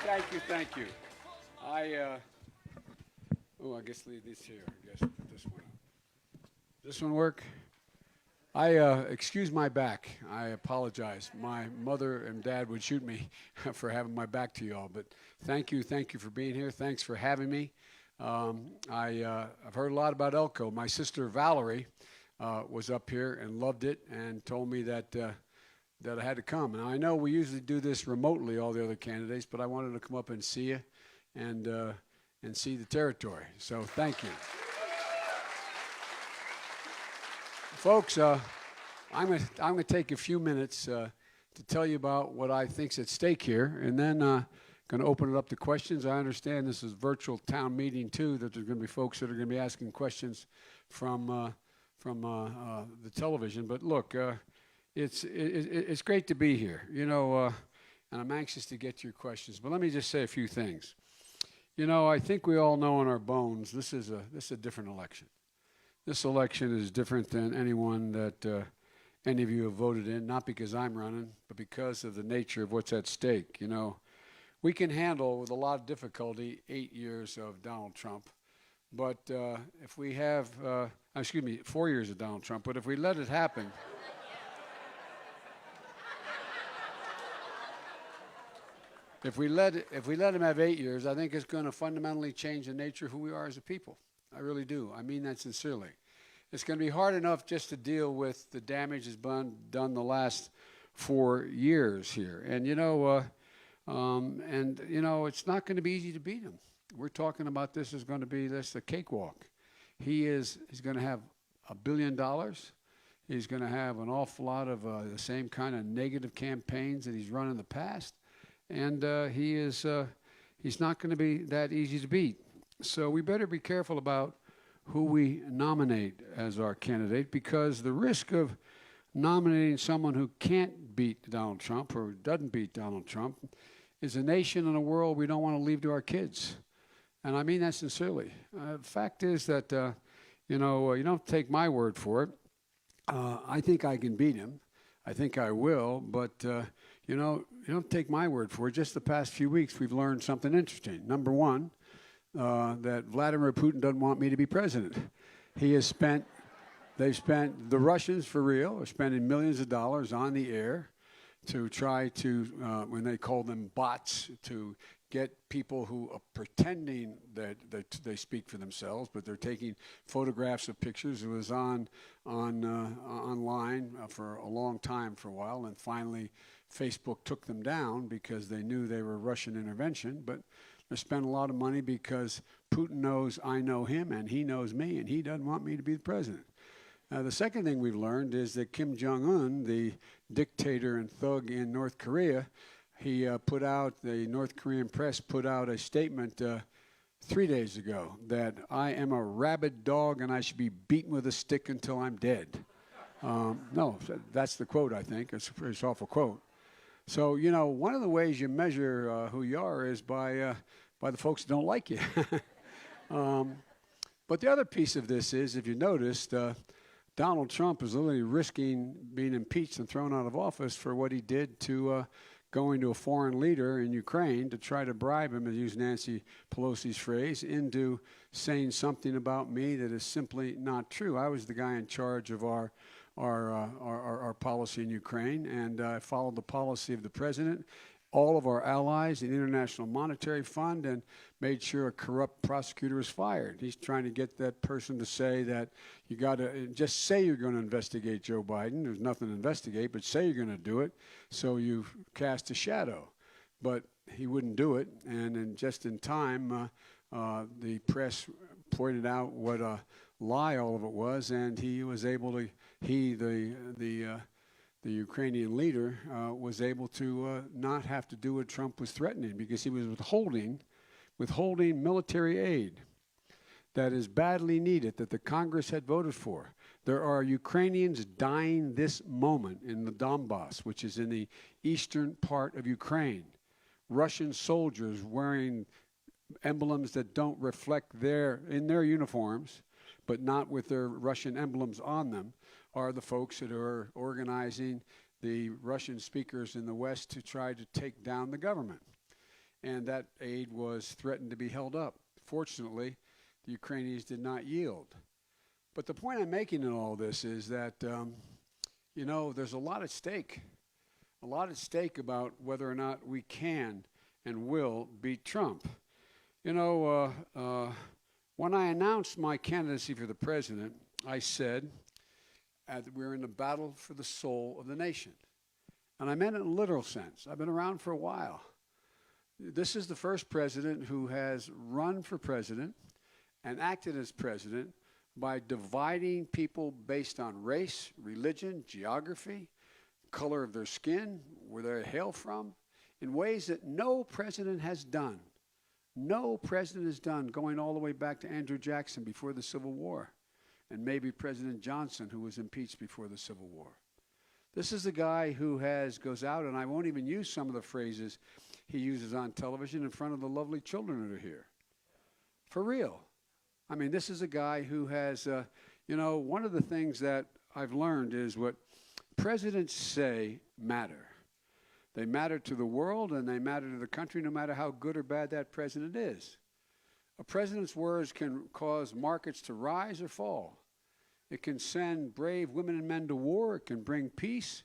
Thank you, thank you. I guess leave this here. I guess put this one up. This one work? Excuse my back. I apologize. My mother and dad would shoot me for having my back to y'all. But thank you for being here. Thanks for having me. I've heard a lot about Elko. My sister Valerie was up here and loved it and told me that I had to come. And I know we usually do this remotely, all the other candidates, but I wanted to come up and see you and see the territory. So thank you. Folks, I'm going to take a few minutes to tell you about what I think's at stake here, and then going to open it up to questions. I understand this is a virtual town meeting too, that there's going to be folks that are going to be asking questions from the television. But look, it's great to be here, you know, and I'm anxious to get to your questions. But let me just say a few things. You know, I think we all know in our bones this is a different election. This election is different than anyone that any of you have voted in, not because I'm running, but because of the nature of what's at stake. You know, we can handle with a lot of difficulty 8 years of Donald Trump, but if we have, 4 years of Donald Trump, but if we let it happen, if we let him have 8 years, I think it's going to fundamentally change the nature of who we are as a people. I really do. I mean that sincerely. It's going to be hard enough just to deal with the damage that's been done the last 4 years here. And, you know, it's not going to be easy to beat him. We're talking about this is going to be a cakewalk. He's going to have $1 billion. He's going to have an awful lot of the same kind of negative campaigns that he's run in the past. And he's not going to be that easy to beat. So we better be careful about who we nominate as our candidate, because the risk of nominating someone who can't beat Donald Trump or doesn't beat Donald Trump is a nation and a world we don't want to leave to our kids. And I mean that sincerely. The fact is that, you don't take my word for it. I think I can beat him. I think I will. But, you don't take my word for it. Just the past few weeks, we've learned something interesting. Number one, that Vladimir Putin doesn't want me to be president. They've spent, the Russians for real are spending millions of dollars on the air to try to, when they call them bots, to get people who are pretending that they speak for themselves, but they're taking photographs of pictures. It was online for a long time, for a while, and finally Facebook took them down because they knew they were Russian intervention. But they spent a lot of money because Putin knows I know him and he knows me, and he doesn't want me to be the president. The second thing we've learned is that Kim Jong-un, the dictator and thug in North Korea, the North Korean press put out a statement 3 days ago that I am a rabid dog and I should be beaten with a stick until I'm dead. No, that's the quote, I think. It's a pretty awful quote. So, you know, one of the ways you measure who you are is by the folks that don't like you. But the other piece of this is, if you noticed, Donald Trump is literally risking being impeached and thrown out of office for what he did to going to a foreign leader in Ukraine to try to bribe him, to use Nancy Pelosi's phrase, into saying something about me that is simply not true. I was the guy in charge of our policy in Ukraine, and I followed the policy of the president, all of our allies, the International Monetary Fund, and made sure a corrupt prosecutor was fired. He's trying to get that person to say that you got to just say you're going to investigate Joe Biden. There's nothing to investigate, but say you're going to do it, so you cast a shadow. But he wouldn't do it, and then just in time, the press pointed out what a lie all of it was, and he was able to, the Ukrainian leader was able to not have to do what Trump was threatening, because he was withholding military aid that is badly needed, that the Congress had voted for. There are Ukrainians dying this moment in the Donbass, which is in the eastern part of Ukraine. Russian soldiers wearing emblems that don't reflect in their uniforms, but not with their Russian emblems on them, are the folks that are organizing the Russian speakers in the West to try to take down the government. and that aid was threatened to be held up. Fortunately, the Ukrainians did not yield. But the point I'm making in all this is that, there's a lot at stake. A lot at stake about whether or not we can and will beat Trump. When I announced my candidacy for the president, I said that we're in a battle for the soul of the nation. And I meant it in a literal sense. I've been around for a while. This is the first president who has run for president and acted as president by dividing people based on race, religion, geography, color of their skin, where they hail from, in ways that no president has done. No president has done, going all the way back to Andrew Jackson before the Civil War, and maybe President Johnson, who was impeached before the Civil War. This is the guy who goes out, and I won't even use some of the phrases he uses on television in front of the lovely children that are here. For real. I mean, this is a guy who has, one of the things that I've learned is what presidents say matter. They matter to the world and they matter to the country no matter how good or bad that president is. A president's words can cause markets to rise or fall. It can send brave women and men to war. It can bring peace.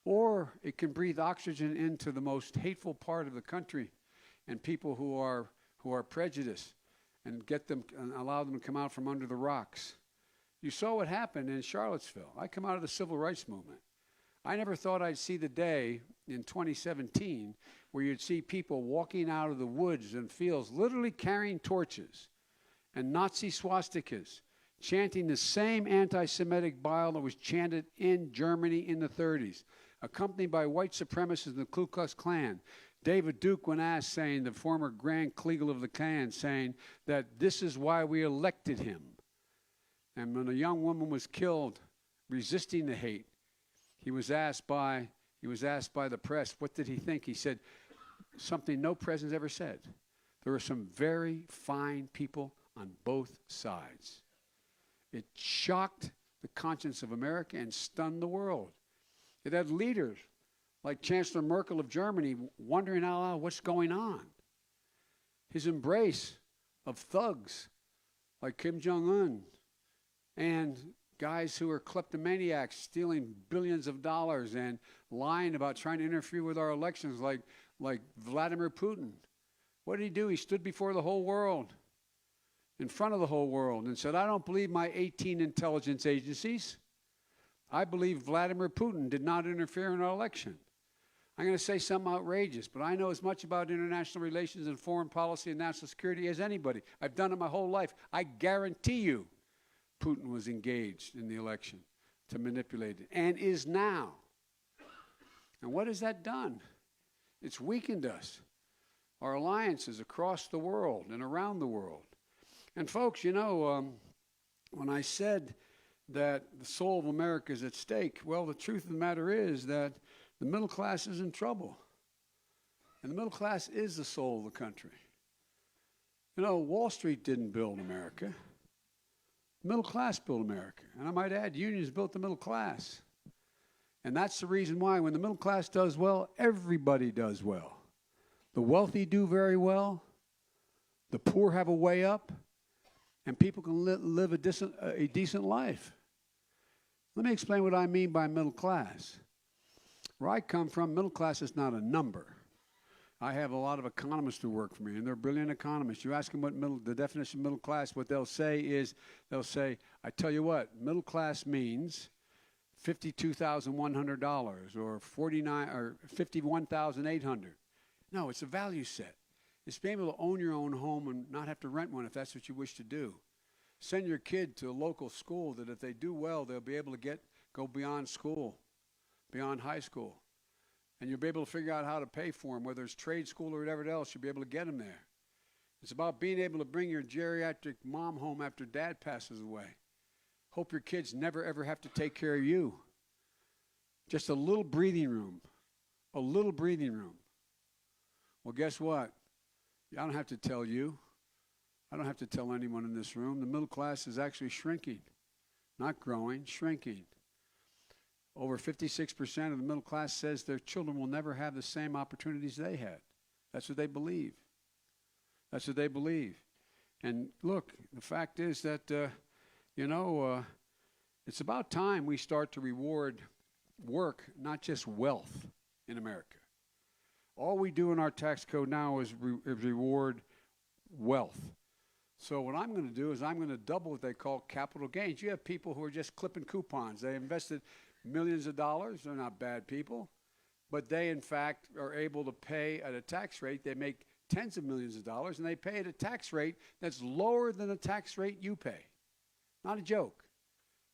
Or it can breathe oxygen into the most hateful part of the country and people who are prejudiced and allow them to come out from under the rocks. You saw what happened in Charlottesville. I come out of the civil rights movement. I never thought I'd see the day in 2017 where you'd see people walking out of the woods and fields literally carrying torches and Nazi swastikas, chanting the same anti-Semitic bile that was chanted in Germany in the 30s, accompanied by white supremacists in the Ku Klux Klan. David Duke, when asked, saying, the former Grand Kleagle of the Klan, saying that this is why we elected him. And when a young woman was killed resisting the hate, he was asked by the press, what did he think? He said something no president's ever said. There were some very fine people on both sides. It shocked the conscience of America and stunned the world. It had leaders like Chancellor Merkel of Germany wondering out loud what's going on. His embrace of thugs like Kim Jong-un and guys who are kleptomaniacs stealing billions of dollars and lying about trying to interfere with our elections like Vladimir Putin. What did he do? He stood before the whole world, in front of the whole world, and said, I don't believe my 18 intelligence agencies. I believe Vladimir Putin did not interfere in our election. I'm going to say something outrageous, but I know as much about international relations and foreign policy and national security as anybody. I've done it my whole life. I guarantee you Putin was engaged in the election to manipulate it, and is now. And what has that done? It's weakened us, our alliances across the world and around the world. And folks, when I said that the soul of America is at stake, well, the truth of the matter is that the middle class is in trouble. And the middle class is the soul of the country. Wall Street didn't build America. The middle class built America. And I might add, unions built the middle class. And that's the reason why when the middle class does well, everybody does well. The wealthy do very well. The poor have a way up. And people can live a decent life. Let me explain what I mean by middle class. Where I come from, middle class is not a number. I have a lot of economists who work for me, and they're brilliant economists. You ask them what the definition of middle class, what they'll say is, I tell you what, middle class means $52,100 or $51,800. No, it's a value set. It's being able to own your own home and not have to rent one if that's what you wish to do. Send your kid to a local school that if they do well, they'll be able to go beyond school, beyond high school. And you'll be able to figure out how to pay for them, whether it's trade school or whatever else, you'll be able to get them there. It's about being able to bring your geriatric mom home after dad passes away. Hope your kids never, ever have to take care of you. Just a little breathing room. A little breathing room. Well, guess what? I don't have to tell you. I don't have to tell anyone in this room. The middle class is actually shrinking. Not growing, shrinking. Over 56% of the middle class says their children will never have the same opportunities they had. That's what they believe. That's what they believe. And look, the fact is that, it's about time we start to reward work, not just wealth in America. All we do in our tax code now is reward wealth. So what I'm going to do is I'm going to double what they call capital gains. You have people who are just clipping coupons. They invested millions of dollars. They're not bad people. But they, in fact, are able to pay at a tax rate. They make tens of millions of dollars, and they pay at a tax rate that's lower than the tax rate you pay. Not a joke,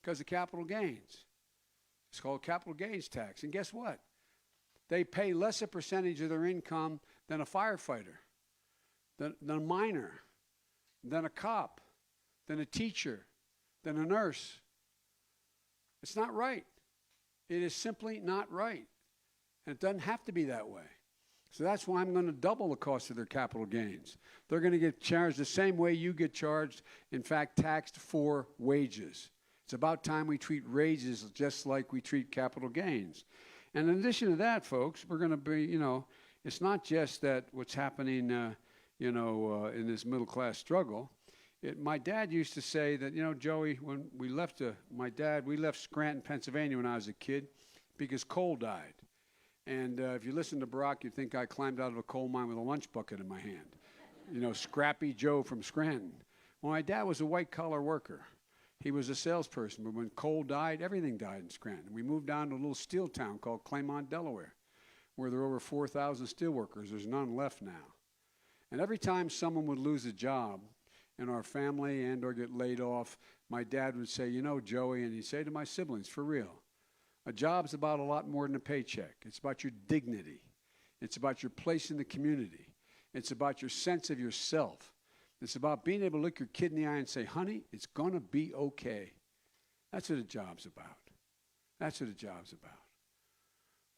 because of capital gains. It's called capital gains tax. And guess what? They pay less a percentage of their income than a firefighter, than a miner, than a cop, than a teacher, than a nurse. It's not right. It is simply not right. And it doesn't have to be that way. So that's why I'm going to double the cost of their capital gains. They're going to get charged the same way you get charged, in fact, taxed for wages. It's about time we treat wages just like we treat capital gains. And in addition to that, folks, we're going to be, it's not just that what's happening, in this middle-class struggle. My dad used to say that, Joey, when we left Scranton, Pennsylvania when I was a kid because coal died. And if you listen to Barack, you'd think I climbed out of a coal mine with a lunch bucket in my hand. Scrappy Joe from Scranton. Well, my dad was a white-collar worker. He was a salesperson. But when coal died, everything died in Scranton. We moved down to a little steel town called Claymont, Delaware, where there are over 4,000 steel workers. There's none left now. And every time someone would lose a job in our family and or get laid off, my dad would say, Joey, and he'd say to my siblings, for real, a job's about a lot more than a paycheck. It's about your dignity. It's about your place in the community. It's about your sense of yourself. It's about being able to look your kid in the eye and say, honey, it's going to be okay. That's what a job's about. That's what a job's about.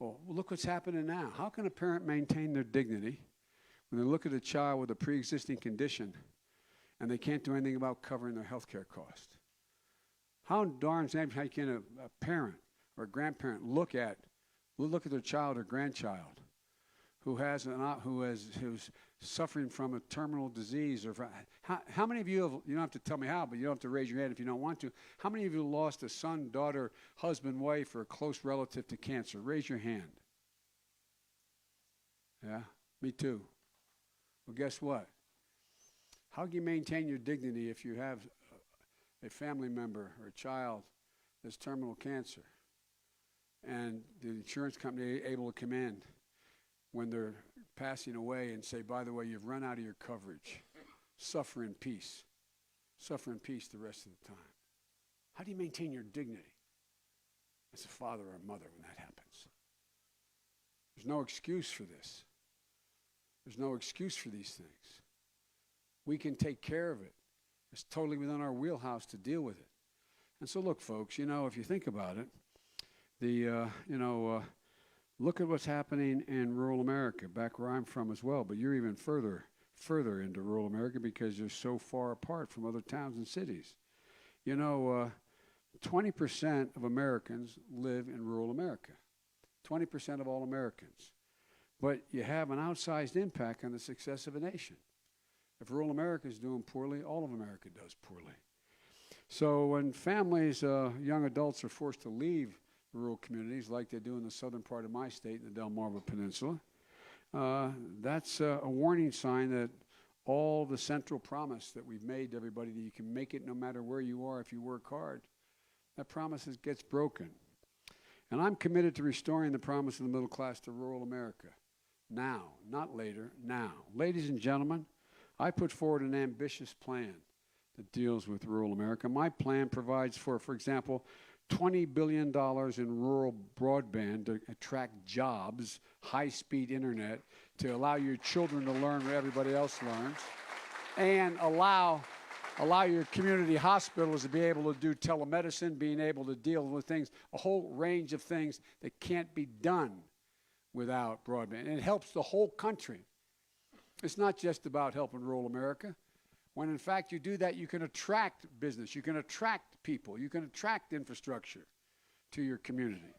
Well, look what's happening now. How can a parent maintain their dignity when they look at a child with a pre-existing condition and they can't do anything about covering their health care cost? How darn can a parent or a grandparent look at their child or grandchild who's suffering from a terminal disease? Or how many of you have, you don't have to tell me how, but you don't have to raise your hand if you don't want to. How many of you lost a son, daughter, husband, wife, or a close relative to cancer? Raise your hand. Yeah, me too. Well, guess what? How can you maintain your dignity if you have a family member or a child that's terminal cancer? And the insurance company able to come in when they're passing away and say, by the way, you've run out of your coverage. Suffer in peace. Suffer in peace the rest of the time. How do you maintain your dignity as a father or a mother when that happens? There's no excuse for this. There's no excuse for these things. We can take care of it. It's totally within our wheelhouse to deal with it. And so look, folks, if you think about it, look at what's happening in rural America, back where I'm from as well. But you're even further into rural America because you're so far apart from other towns and cities. 20% of Americans live in rural America. 20% of all Americans. But you have an outsized impact on the success of a nation. If rural America is doing poorly, all of America does poorly. So when families, young adults are forced to leave rural communities like they do in the southern part of my state, in the Delmarva Peninsula, that's a warning sign that all the central promise that we've made to everybody that you can make it no matter where you are if you work hard, that promise gets broken. And I'm committed to restoring the promise of the middle class to rural America. Now, not later, now. Ladies and gentlemen, I put forward an ambitious plan that deals with rural America. My plan provides for example, $20 billion in rural broadband to attract jobs, high-speed internet, to allow your children to learn what everybody else learns, and allow your community hospitals to be able to do telemedicine, being able to deal with things, a whole range of things that can't be done without broadband. And it helps the whole country. It's not just about helping rural America. When in fact you do that, you can attract business, you can attract people, you can attract infrastructure to your community.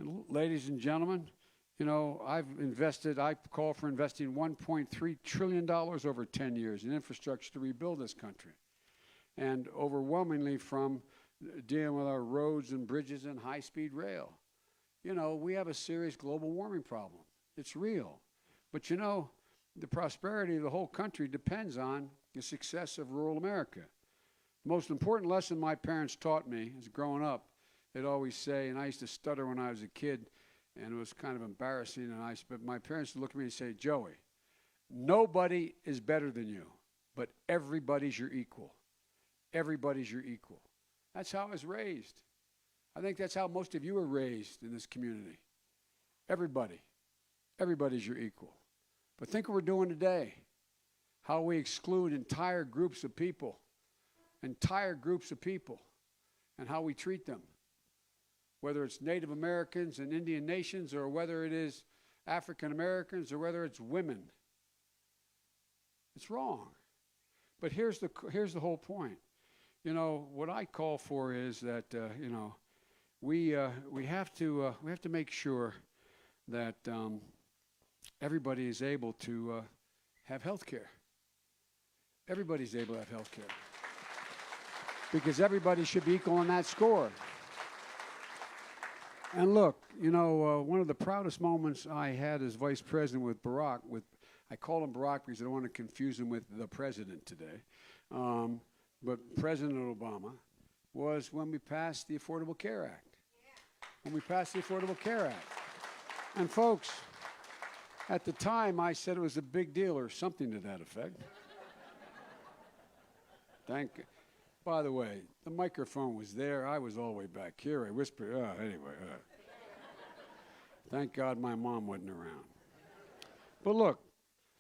And ladies and gentlemen, You know, I call for investing $1.3 trillion over 10 years in infrastructure to rebuild this country. And overwhelmingly from dealing with our roads and bridges and high-speed rail. You know, we have a serious global warming problem. It's real. But you know, the prosperity of the whole country depends on the success of rural America. The most important lesson my parents taught me as growing up, they'd always say, and I used to stutter when I was a kid, and it was kind of embarrassing, but my parents would look at me and say, Joey, nobody is better than you, but everybody's your equal. Everybody's your equal. That's how I was raised. I think that's how most of you were raised in this community. Everybody's your equal. But think what we're doing today, how we exclude entire groups of people, and how we treat them. Whether it's Native Americans and Indian nations, or whether it is African Americans, or whether it's women. It's wrong. But here's the whole point. You know, what I call for is that, you know, we have to make sure that everybody is able to have health care. Everybody's able to have health care. Because everybody should be equal on that score. And look, you know, one of the proudest moments I had as vice president with Barack, I call him Barack because I don't want to confuse him with the president today, but President Obama, was when we passed the Affordable Care Act. When we passed the Affordable Care Act. And folks, at the time I said it was a big deal or something to that effect. By the way, the microphone was there. I was all the way back here. I whispered, anyway. Thank God my mom wasn't around. But look,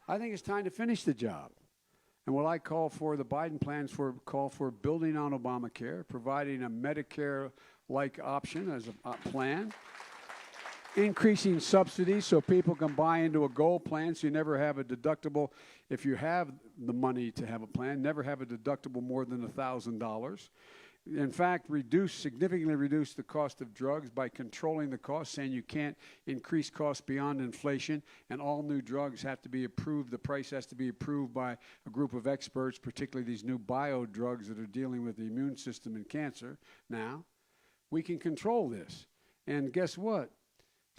I think it's time to finish the job. And what I call for, the Biden plans call for building on Obamacare, providing a Medicare-like option as a plan, increasing subsidies so people can buy into a gold plan so you never have a deductible. If you have the money to have a plan, never have a deductible more than $1,000. In fact, significantly reduce the cost of drugs by controlling the cost, saying you can't increase costs beyond inflation, and all new drugs have to be approved. The price has to be approved by a group of experts, particularly these new bio drugs that are dealing with the immune system and cancer. Now, we can control this. And guess what?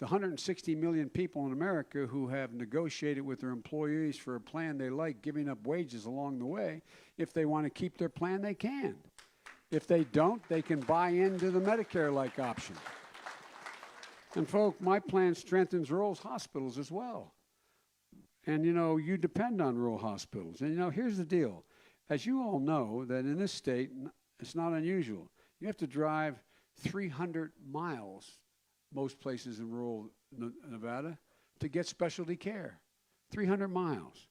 The 160 million people in America who have negotiated with their employees for a plan they like, giving up wages along the way, if they want to keep their plan, they can. If they don't, they can buy into the Medicare-like option. And folks, my plan strengthens rural hospitals as well. And, you know, you depend on rural hospitals. And, you know, here's the deal. As you all know, that in this state, it's not unusual. You have to drive 300 miles, most places in rural Nevada, to get specialty care. 300 miles.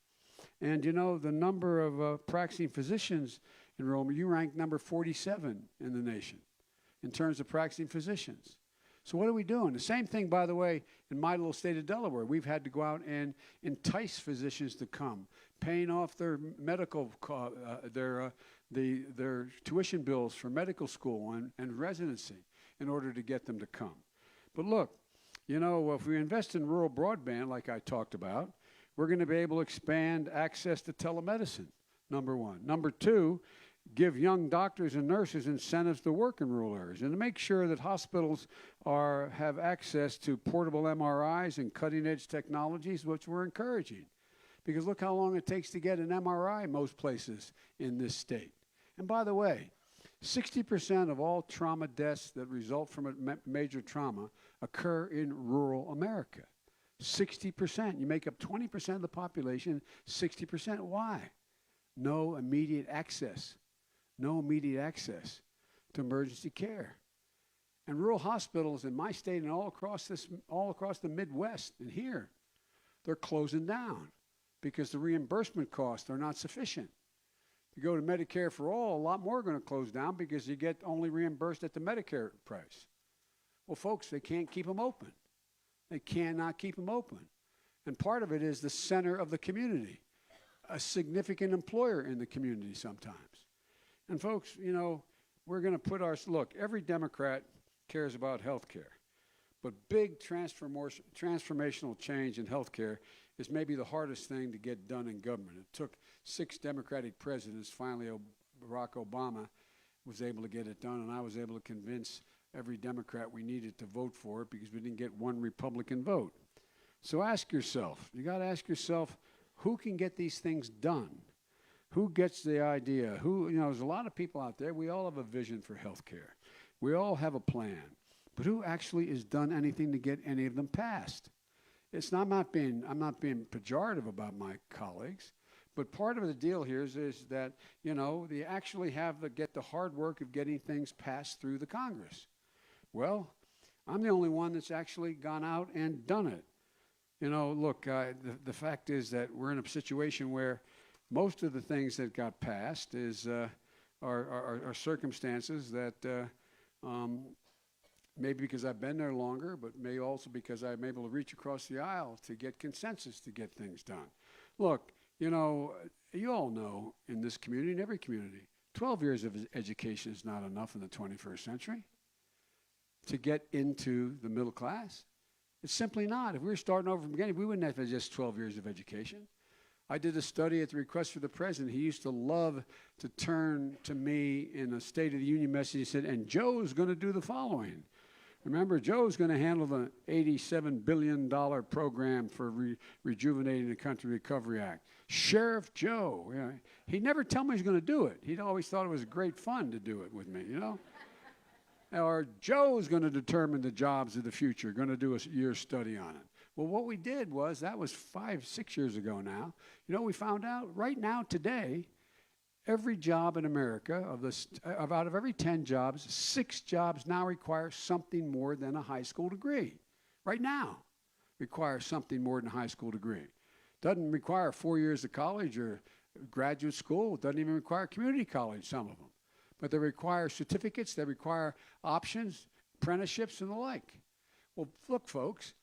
And, you know, the number of practicing physicians in rural, you rank number 47 in the nation in terms of practicing physicians. So what are we doing? The same thing, by the way, in my little state of Delaware. We've had to go out and entice physicians to come, paying off their medical, their tuition bills for medical school and residency in order to get them to come. But look, you know, if we invest in rural broadband, like I talked about, we're going to be able to expand access to telemedicine, number one. Number two, give young doctors and nurses incentives to work in rural areas and to make sure that hospitals have access to portable MRIs and cutting-edge technologies, which we're encouraging. Because look how long it takes to get an MRI most places in this state. And by the way, 60% of all trauma deaths that result from a major trauma occur in rural America. 60%. You make up 20% of the population, 60%. Why? No immediate access. No immediate access to emergency care. And rural hospitals in my state and all across the Midwest and here, they're closing down because the reimbursement costs are not sufficient. You go to Medicare for all, a lot more are going to close down because you get only reimbursed at the Medicare price. Well, folks, they can't keep them open. They cannot keep them open. And part of it is the center of the community, a significant employer in the community sometimes. And folks, you know, we're going to put look, every Democrat cares about health care. But big transformational change in healthcare is maybe the hardest thing to get done in government. It took 6 Democratic presidents. Finally, Barack Obama was able to get it done, and I was able to convince every Democrat we needed to vote for it because we didn't get one Republican vote. So ask yourself, you got to ask yourself, who can get these things done? Who gets the idea? There's a lot of people out there. We all have a vision for healthcare. We all have a plan. But who actually has done anything to get any of them passed? I'm not being pejorative about my colleagues, but part of the deal here is that, they actually have to get the hard work of getting things passed through the Congress. Well, I'm the only one that's actually gone out and done it. Look, the fact is that we're in a situation where most of the things that got passed are circumstances that maybe because I've been there longer, but may also because I'm able to reach across the aisle to get consensus to get things done. Look, you all know in this community, in every community, 12 years of education is not enough in the 21st century to get into the middle class. It's simply not. If we were starting over from the beginning, we wouldn't have just 12 years of education. I did a study at the request of the president. He used to love to turn to me in a State of the Union message. He said, and Joe's going to do the following. Remember, Joe's going to handle the $87 billion program for rejuvenating the Country Recovery Act. Sheriff Joe, he'd never tell me he's going to do it. He'd always thought it was great fun to do it with me, Or Joe's going to determine the jobs of the future, going to do a year's study on it. Well, what we did was, that was 5-6 years ago now, we found out right now today, every job in America, out of every 10 jobs, 6 jobs now require something more than a high school degree. Right now, require something more than a high school degree. Doesn't require 4 years of college or graduate school. It doesn't even require community college, some of them. But they require certificates, they require options, apprenticeships, and the like. Well, look, folks,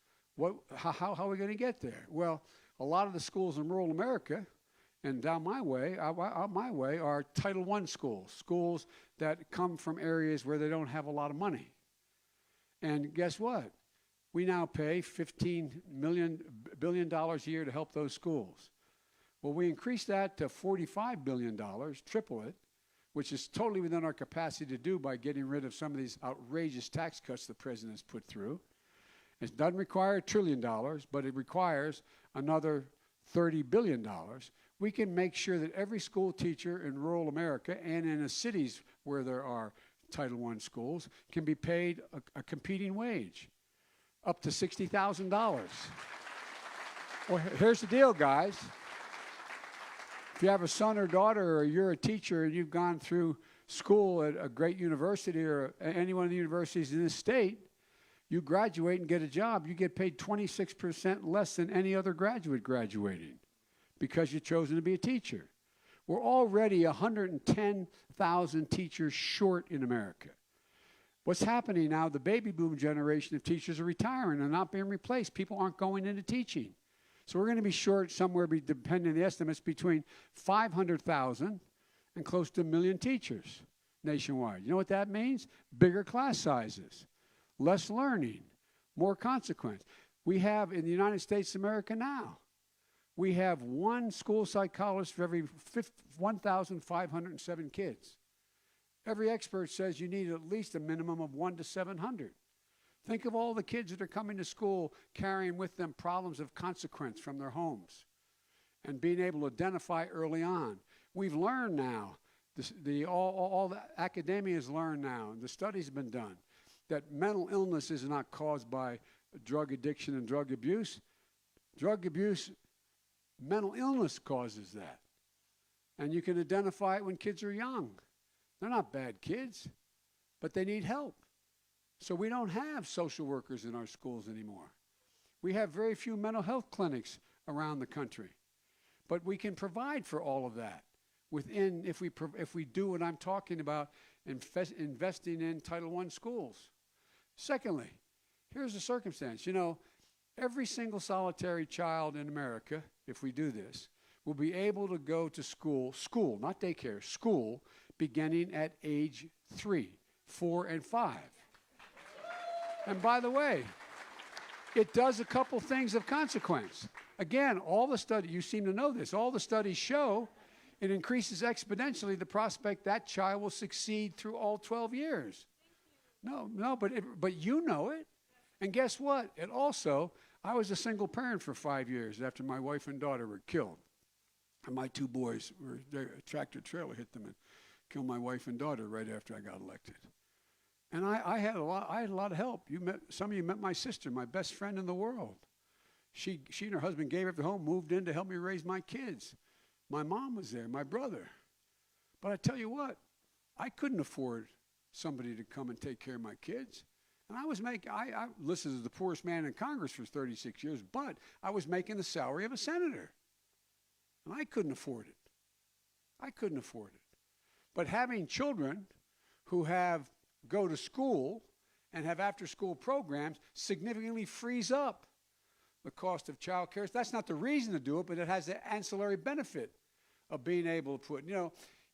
how are we going to get there? Well, a lot of the schools in rural America and down my way, are Title I schools that come from areas where they don't have a lot of money. And guess what? We now pay $15 billion a year to help those schools. Well, we increased that to $45 billion, triple it, which is totally within our capacity to do by getting rid of some of these outrageous tax cuts the president has put through. It doesn't require $1 trillion, but it requires another $30 billion. We can make sure that every school teacher in rural America and in the cities where there are Title I schools can be paid a competing wage, up to $60,000. Well, here's the deal, guys. If you have a son or daughter, or you're a teacher and you've gone through school at a great university or any one of the universities in this state, you graduate and get a job, you get paid 26% less than any other graduate graduating because you've chosen to be a teacher. We're already 110,000 teachers short in America. What's happening now, the baby boom generation of teachers are retiring and not being replaced. People aren't going into teaching. So we're going to be short somewhere, depending on the estimates, between 500,000 and close to 1 million teachers nationwide. You know what that means? Bigger class sizes, less learning, more consequence. We have, in the United States of America now, we have one school psychologist for every 1,507 kids. Every expert says you need at least a minimum of 1 to 700. Think of all the kids that are coming to school carrying with them problems of consequence from their homes and being able to identify early on. We've learned now, all the academia has learned now, and the studies have been done, that mental illness is not caused by drug addiction and drug abuse. Drug abuse, mental illness causes that. And you can identify it when kids are young. They're not bad kids, but they need help. So we don't have social workers in our schools anymore. We have very few mental health clinics around the country. But we can provide for all of that within, if we do what I'm talking about, investing in Title I schools. Secondly, here's the circumstance. Every single solitary child in America, if we do this, will be able to go to school, not daycare, school, beginning at age 3, 4, and 5. And by the way, it does a couple things of consequence. Again, all the studies, you seem to know this, all the studies show it increases exponentially the prospect that child will succeed through all 12 years. No, but you know it. And guess what? It also, I was a single parent for 5 years after my wife and daughter were killed. And my two boys, a tractor trailer hit them and killed my wife and daughter right after I got elected. And I had a lot of help. Some of you met my sister, my best friend in the world. She and her husband gave up their home, moved in to help me raise my kids. My mom was there, my brother. But I tell you what, I couldn't afford somebody to come and take care of my kids. And I was making, I listed as the poorest man in Congress for 36 years, but I was making the salary of a senator. And I couldn't afford it. I couldn't afford it. But having children who go to school and have after-school programs significantly frees up the cost of child care. That's not the reason to do it, but it has the ancillary benefit of being able to put,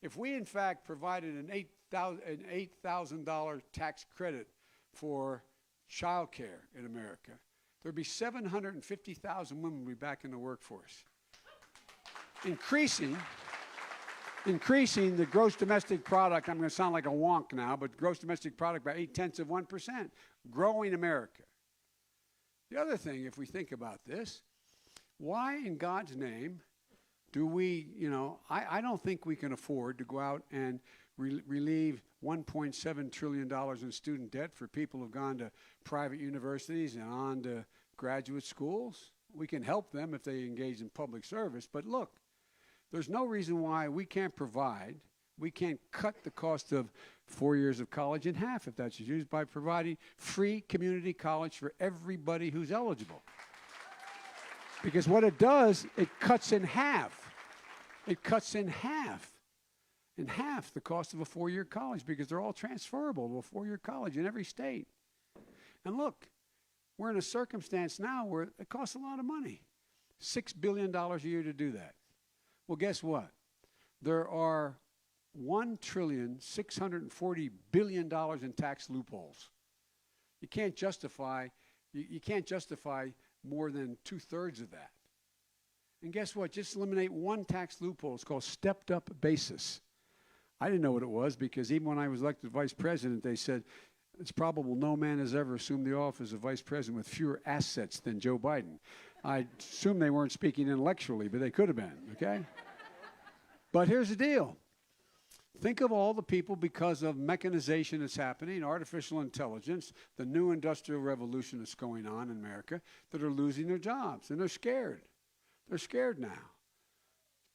if we in fact provided an $8,000 tax credit for child care in America, there'd be 750,000 women would be back in the workforce. Increasing the gross domestic product, I'm going to sound like a wonk now, but gross domestic product by 0.8%, growing America. The other thing, if we think about this, why in God's name do we, I don't think we can afford to go out and relieve $1.7 trillion in student debt for people who've gone to private universities and on to graduate schools. We can help them if they engage in public service, but look, there's no reason why we can't cut the cost of 4 years of college in half, if that's used, by providing free community college for everybody who's eligible. Because what it does, it cuts in half. It cuts in half the cost of a 4-year college, because they're all transferable to a 4-year college in every state. And look, we're in a circumstance now where it costs a lot of money, $6 billion a year to do that. Well, guess what? There are $1.640 trillion in tax loopholes. You can't justify more than 2/3 of that. And guess what? Just eliminate one tax loophole. It's called stepped-up basis. I didn't know what it was, because even when I was elected vice president, they said it's probable no man has ever assumed the office of vice president with fewer assets than Joe Biden. I assume they weren't speaking intellectually, but they could have been, okay? But here's the deal. Think of all the people, because of mechanization that's happening, artificial intelligence, the new industrial revolution that's going on in America, that are losing their jobs, and they're scared. They're scared now.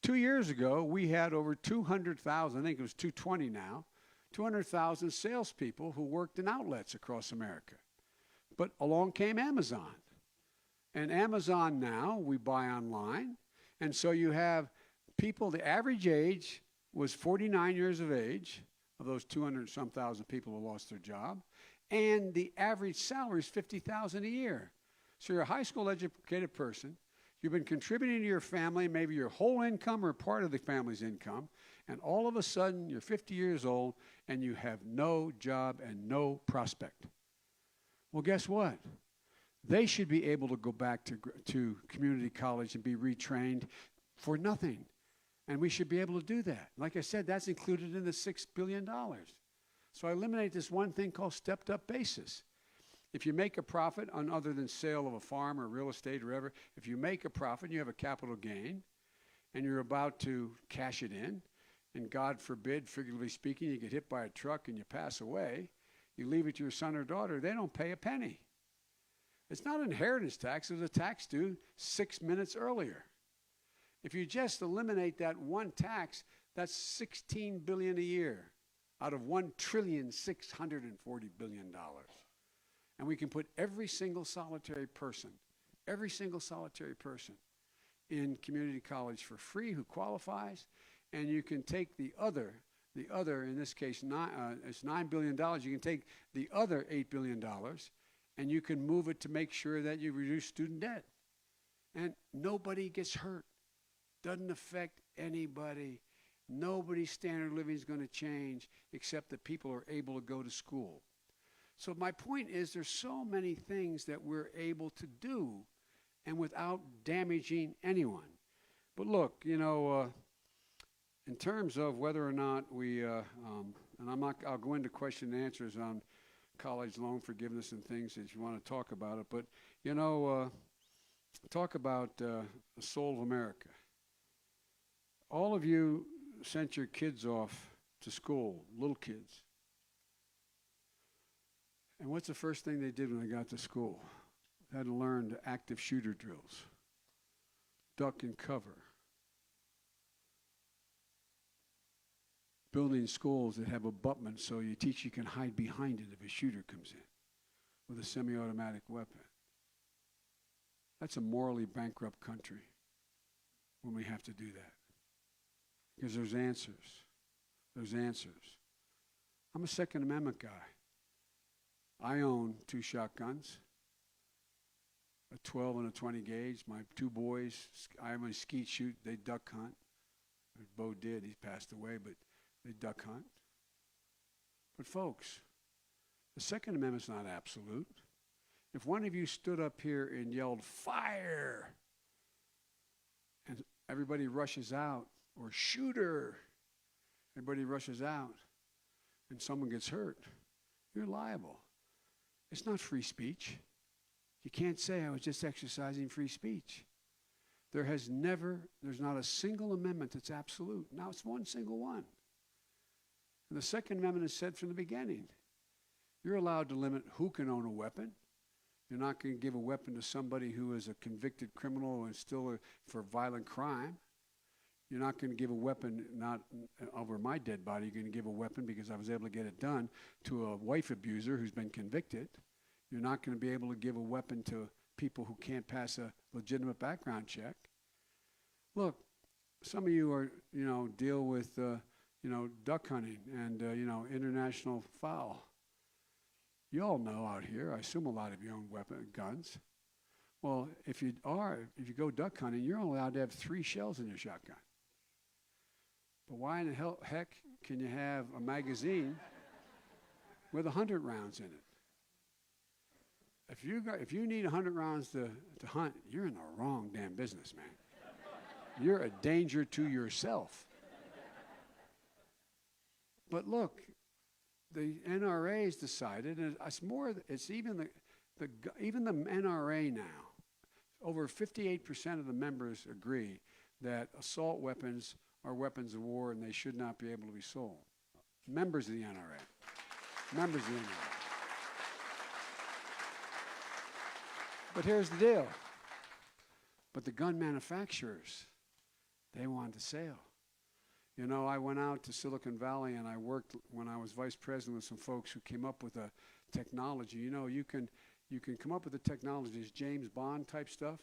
2 years ago, we had over 200,000, I think it was 220 now, 200,000 salespeople who worked in outlets across America. But along came Amazon. And Amazon now, we buy online. And so you have people, the average age was 49 years of age, of those 200-some thousand people who lost their job. And the average salary is $50,000 a year. So you're a high school educated person. You've been contributing to your family, maybe your whole income or part of the family's income, and all of a sudden you're 50 years old and you have no job and no prospect. Well, guess what? They should be able to go back to community college and be retrained for nothing. And we should be able to do that. Like I said, that's included in the $6 billion. So I eliminate this one thing called stepped-up basis. If you make a profit on other than sale of a farm or real estate or whatever, if you make a profit, you have a capital gain, and you're about to cash it in, and God forbid, figuratively speaking, you get hit by a truck and you pass away, you leave it to your son or daughter, they don't pay a penny. It's not inheritance tax, it's a tax due 6 minutes earlier. If you just eliminate that one tax, that's $16 billion a year out of $1.640 trillion. And we can put every single solitary person in community college for free who qualifies, and you can take the other, in this case, it's $9 billion. You can take the other $8 billion, and you can move it to make sure that you reduce student debt. And nobody gets hurt. Doesn't affect anybody. Nobody's standard of living is going to change except that people are able to go to school. So my point is there's so many things that we're able to do and without damaging anyone. But look, in terms of whether or not we, and I'll go into question and answers on college loan forgiveness and things if you want to talk about it. But, talk about the soul of America. All of you sent your kids off to school, little kids. And what's the first thing they did when they got to school? They had to learn active shooter drills, duck and cover, building schools that have abutments so you teach you can hide behind it if a shooter comes in with a semi-automatic weapon. That's a morally bankrupt country when we have to do that. Because there's answers. There's answers. I'm a Second Amendment guy. I own 2 shotguns, a 12 and a 20 gauge. My 2 boys, I only skeet shoot, they duck hunt. Bo did, he passed away, but they duck hunt. But folks, the Second Amendment's not absolute. If one of you stood up here and yelled, "Fire!" and everybody rushes out, or "Shooter!" everybody rushes out, and someone gets hurt, you're liable. It's not free speech. You can't say I was just exercising free speech. There's not a single amendment that's absolute. Now it's one single one. And the Second Amendment has said from the beginning, you're allowed to limit who can own a weapon. You're not going to give a weapon to somebody who is a convicted criminal and still for violent crime. You're not going to give a weapon, not over my dead body, you're going to give a weapon because I was able to get it done to a wife abuser who's been convicted. You're not going to be able to give a weapon to people who can't pass a legitimate background check. Look, some of you are, deal with, duck hunting and, international fowl. You all know out here, I assume a lot of you own guns. Well, if you go duck hunting, you're only allowed to have 3 shells in your shotgun. But why in the heck can you have a magazine with 100 rounds in it? If you need 100 rounds to hunt, you're in the wrong damn business, man. You're a danger to yourself. But look, the NRA has decided, and it's even the NRA now. Over 58% of the members agree that assault weapons are weapons of war and they should not be able to be sold. Members of the NRA. Members of the NRA. But here's the deal. But the gun manufacturers, they wanted to sell. I went out to Silicon Valley and I worked when I was vice president with some folks who came up with a technology. You can come up with a technology, this James Bond type stuff,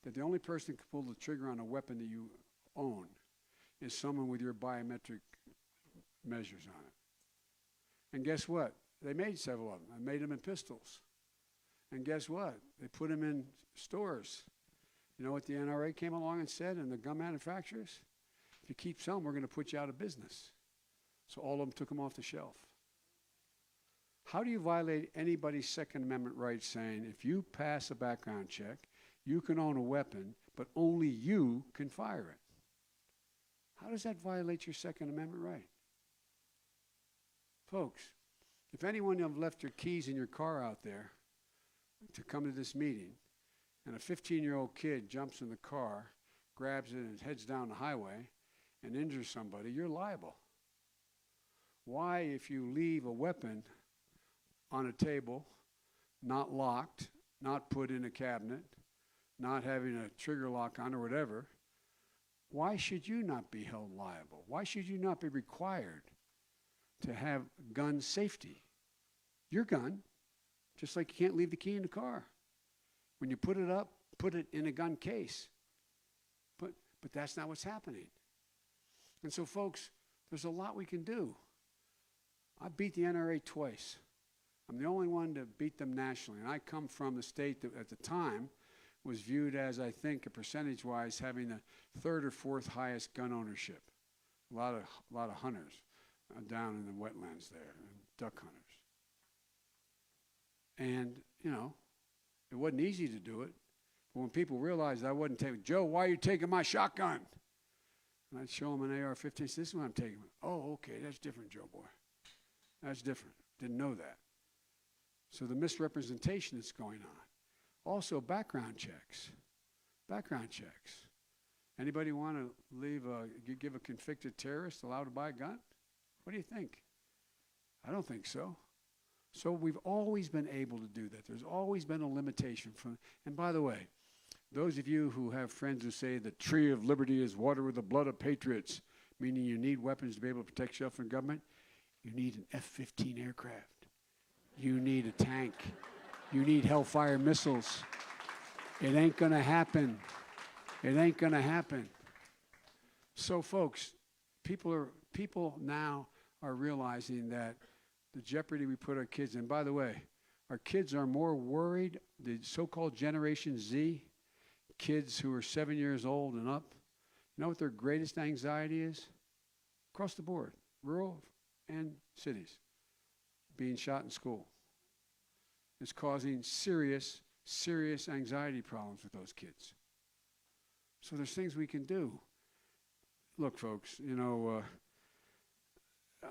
that the only person who can pull the trigger on a weapon that you own is someone with your biometric measures on it. And guess what? They made several of them. I made them in pistols. And guess what? They put them in stores. You know what the NRA came along and said, and the gun manufacturers? If you keep selling, we're going to put you out of business. So all of them took them off the shelf. How do you violate anybody's Second Amendment rights saying if you pass a background check, you can own a weapon, but only you can fire it? How does that violate your Second Amendment right? Folks, if anyone have left your keys in your car out there to come to this meeting, and a 15-year-old kid jumps in the car, grabs it and heads down the highway and injures somebody, you're liable. Why, if you leave a weapon on a table, not locked, not put in a cabinet, not having a trigger lock on or whatever, why should you not be held liable? Why should you not be required to have gun safety? Your gun, just like you can't leave the key in the car. When you put it up, put it in a gun case. But that's not what's happening. And so, folks, there's a lot we can do. I beat the NRA twice. I'm the only one to beat them nationally. And I come from a state that at the time was viewed as, I think, percentage-wise, having the 3rd or 4th highest gun ownership. A lot of hunters down in the wetlands there, and duck hunters. And, it wasn't easy to do it. But when people realized I wasn't taking, Joe, why are you taking my shotgun? And I'd show them an AR-15. This is what I'm taking. Oh, okay, that's different, Joe boy. That's different. Didn't know that. So the misrepresentation that's going on. Also, background checks. Background checks. Anybody want to give a convicted terrorist allowed to buy a gun? What do you think? I don't think so. So we've always been able to do that. There's always been a limitation from. And by the way, those of you who have friends who say the tree of liberty is watered with the blood of patriots, meaning you need weapons to be able to protect yourself from government, you need an F-15 aircraft. You need a tank. You need Hellfire missiles. It ain't going to happen. It ain't going to happen. So, folks, people now are realizing that the jeopardy we put our kids in. By the way, our kids are more worried, the so-called Generation Z, kids who are 7 years old and up, you know what their greatest anxiety is? Across the board, rural and cities, being shot in school. It's causing serious anxiety problems with those kids. So there's things we can do. Look, folks,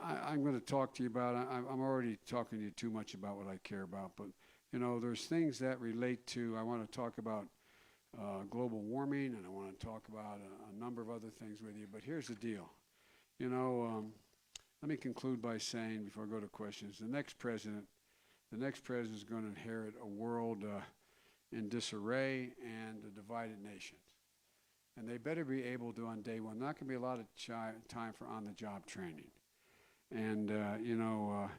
I'm going to talk to you about, I'm already talking to you too much about what I care about, but, there's things that relate to, I want to talk about global warming, and I want to talk about a number of other things with you, but here's the deal. Let me conclude by saying, before I go to questions, the next president is going to inherit a world in disarray and a divided nation. And they better be able to, on day one, not going to be a lot of time for on-the-job training. And, the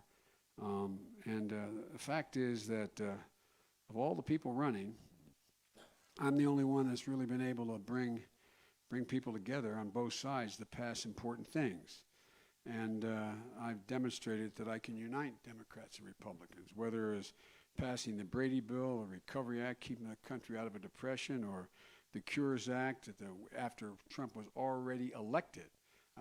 fact is that of all the people running, I'm the only one that's really been able to bring people together on both sides to pass important things. And I've demonstrated that I can unite Democrats and Republicans, whether it's passing the Brady Bill, the Recovery Act, keeping the country out of a depression, or the Cures Act, after Trump was already elected.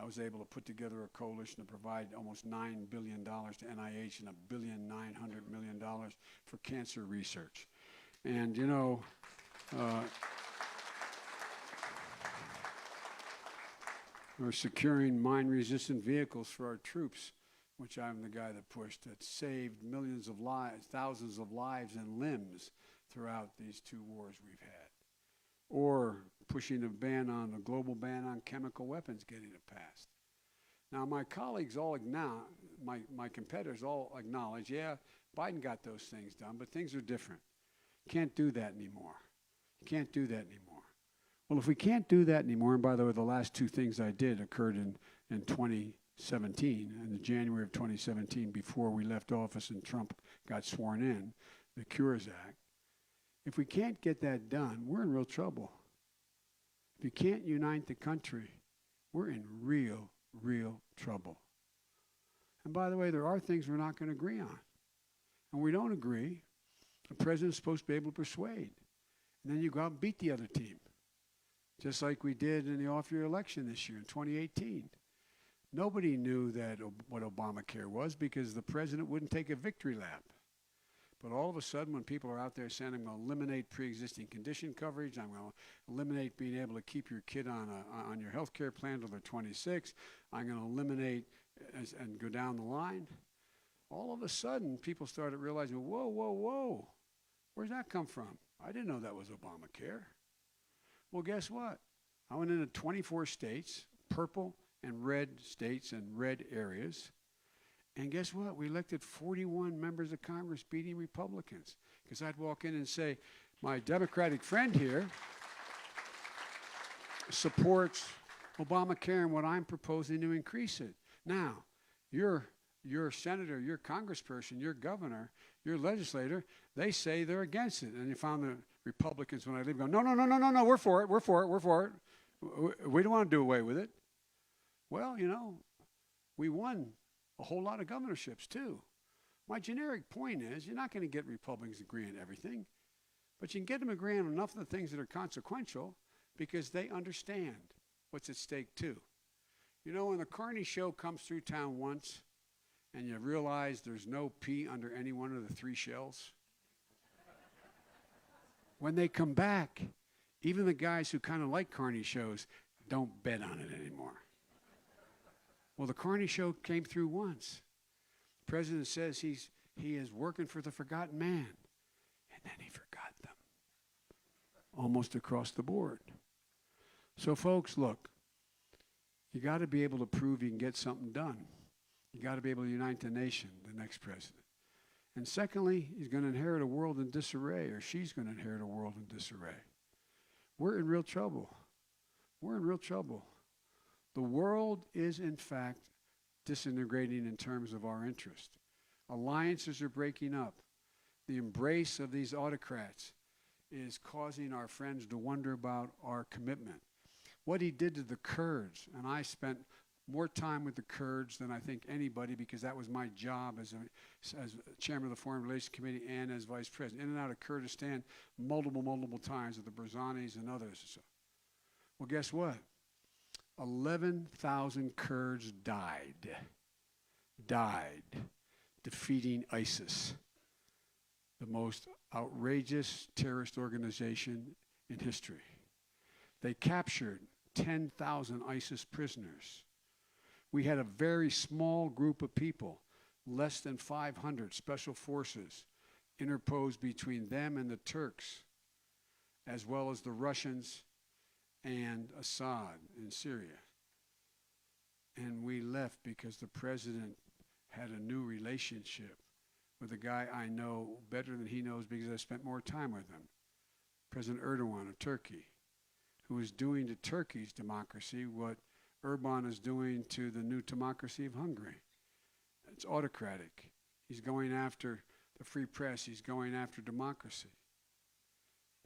I was able to put together a coalition to provide almost $9 billion to NIH and $1.9 billion for cancer research. And, we're securing mine-resistant vehicles for our troops, which I'm the guy that pushed, that saved millions of lives, thousands of lives and limbs throughout these two wars we've had. Or pushing a global ban on chemical weapons, getting it passed. Now, my colleagues all acknowledge, my competitors all acknowledge, yeah, Biden got those things done, but things are different. Can't do that anymore. Can't do that anymore. Well, if we can't do that anymore, and by the way, the last two things I did occurred in 2017, in January of 2017, before we left office and Trump got sworn in, the Cures Act. If we can't get that done, we're in real trouble. If you can't unite the country, we're in real trouble. And by the way, there are things we're not going to agree on. And we don't agree, the president's supposed to be able to persuade. And then you go out and beat the other team, just like we did in the off-year election this year in 2018. Nobody knew what Obamacare was because the president wouldn't take a victory lap. But all of a sudden, when people are out there saying, I'm going to eliminate pre-existing condition coverage, I'm going to eliminate being able to keep your kid on your health care plan until they're 26, I'm going to eliminate and go down the line, all of a sudden, people started realizing, whoa, where's that come from? I didn't know that was Obamacare. Well, guess what? I went into 24 states, purple and red states and red areas. And guess what? We elected 41 members of Congress beating Republicans. Because I'd walk in and say, my Democratic friend here supports Obamacare and what I'm proposing to increase it. Now, your senator, your congressperson, your governor, your legislator, they say they're against it. And you found the Republicans, when I leave, go, no, we're for it. We don't want to do away with it. Well, we won a whole lot of governorships, too. My generic point is you're not going to get Republicans agreeing on everything, but you can get them agreeing on enough of the things that are consequential because they understand what's at stake, too. When the Carney show comes through town once and you realize there's no P under any one of the three shells, When they come back, even the guys who kind of like Carney shows don't bet on it anymore. Well, the Carney show came through once. The president says he is working for the forgotten man. And then he forgot them. Almost across the board. So, folks, look. You got to be able to prove you can get something done. You got to be able to unite the nation, the next president. And secondly, he's going to inherit a world in disarray, or she's going to inherit a world in disarray. We're in real trouble. We're in real trouble. The world is, in fact, disintegrating in terms of our interest. Alliances are breaking up. The embrace of these autocrats is causing our friends to wonder about our commitment. What he did to the Kurds, and I spent more time with the Kurds than I think anybody, because that was my job as chairman of the Foreign Relations Committee and as vice president. In and out of Kurdistan multiple times with the Barzanis and others. So, well, guess what? 11,000 Kurds died defeating ISIS, the most outrageous terrorist organization in history. They captured 10,000 ISIS prisoners. We had a very small group of people, less than 500 special forces, interposed between them and the Turks, as well as the Russians and Assad in Syria. And we left because the president had a new relationship with a guy I know better than he knows because I spent more time with him, President Erdogan of Turkey, who is doing to Turkey's democracy what Erdogan is doing to the new democracy of Hungary. It's autocratic. He's going after the free press. He's going after democracy.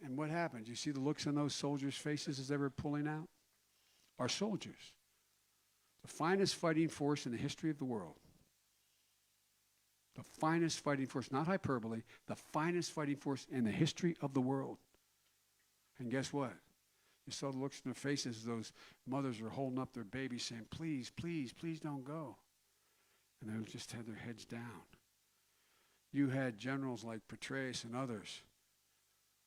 And what happens? You see the looks on those soldiers' faces as they were pulling out? Our soldiers. The finest fighting force in the history of the world. The finest fighting force, not hyperbole, the finest fighting force in the history of the world. And guess what? You saw the looks in their faces as those mothers were holding up their babies saying, please, please, please don't go. And they just had their heads down. You had generals like Petraeus and others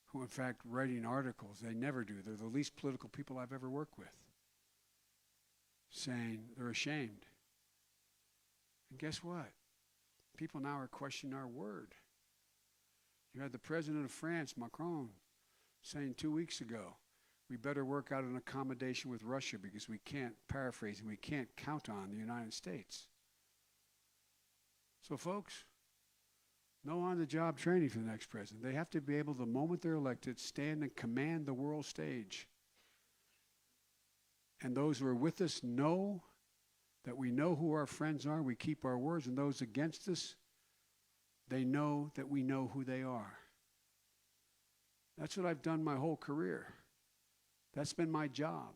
who, in fact, writing articles, they never do. They're the least political people I've ever worked with, saying they're ashamed. And guess what? People now are questioning our word. You had the president of France, Macron, saying 2 weeks ago, we better work out an accommodation with Russia because we can't, paraphrase, we can't count on the United States. So, folks, no on-the-job training for the next president. They have to be able, the moment they're elected, stand and command the world stage. And those who are with us know that we know who our friends are, we keep our words, and those against us, they know that we know who they are. That's what I've done my whole career. That's been my job.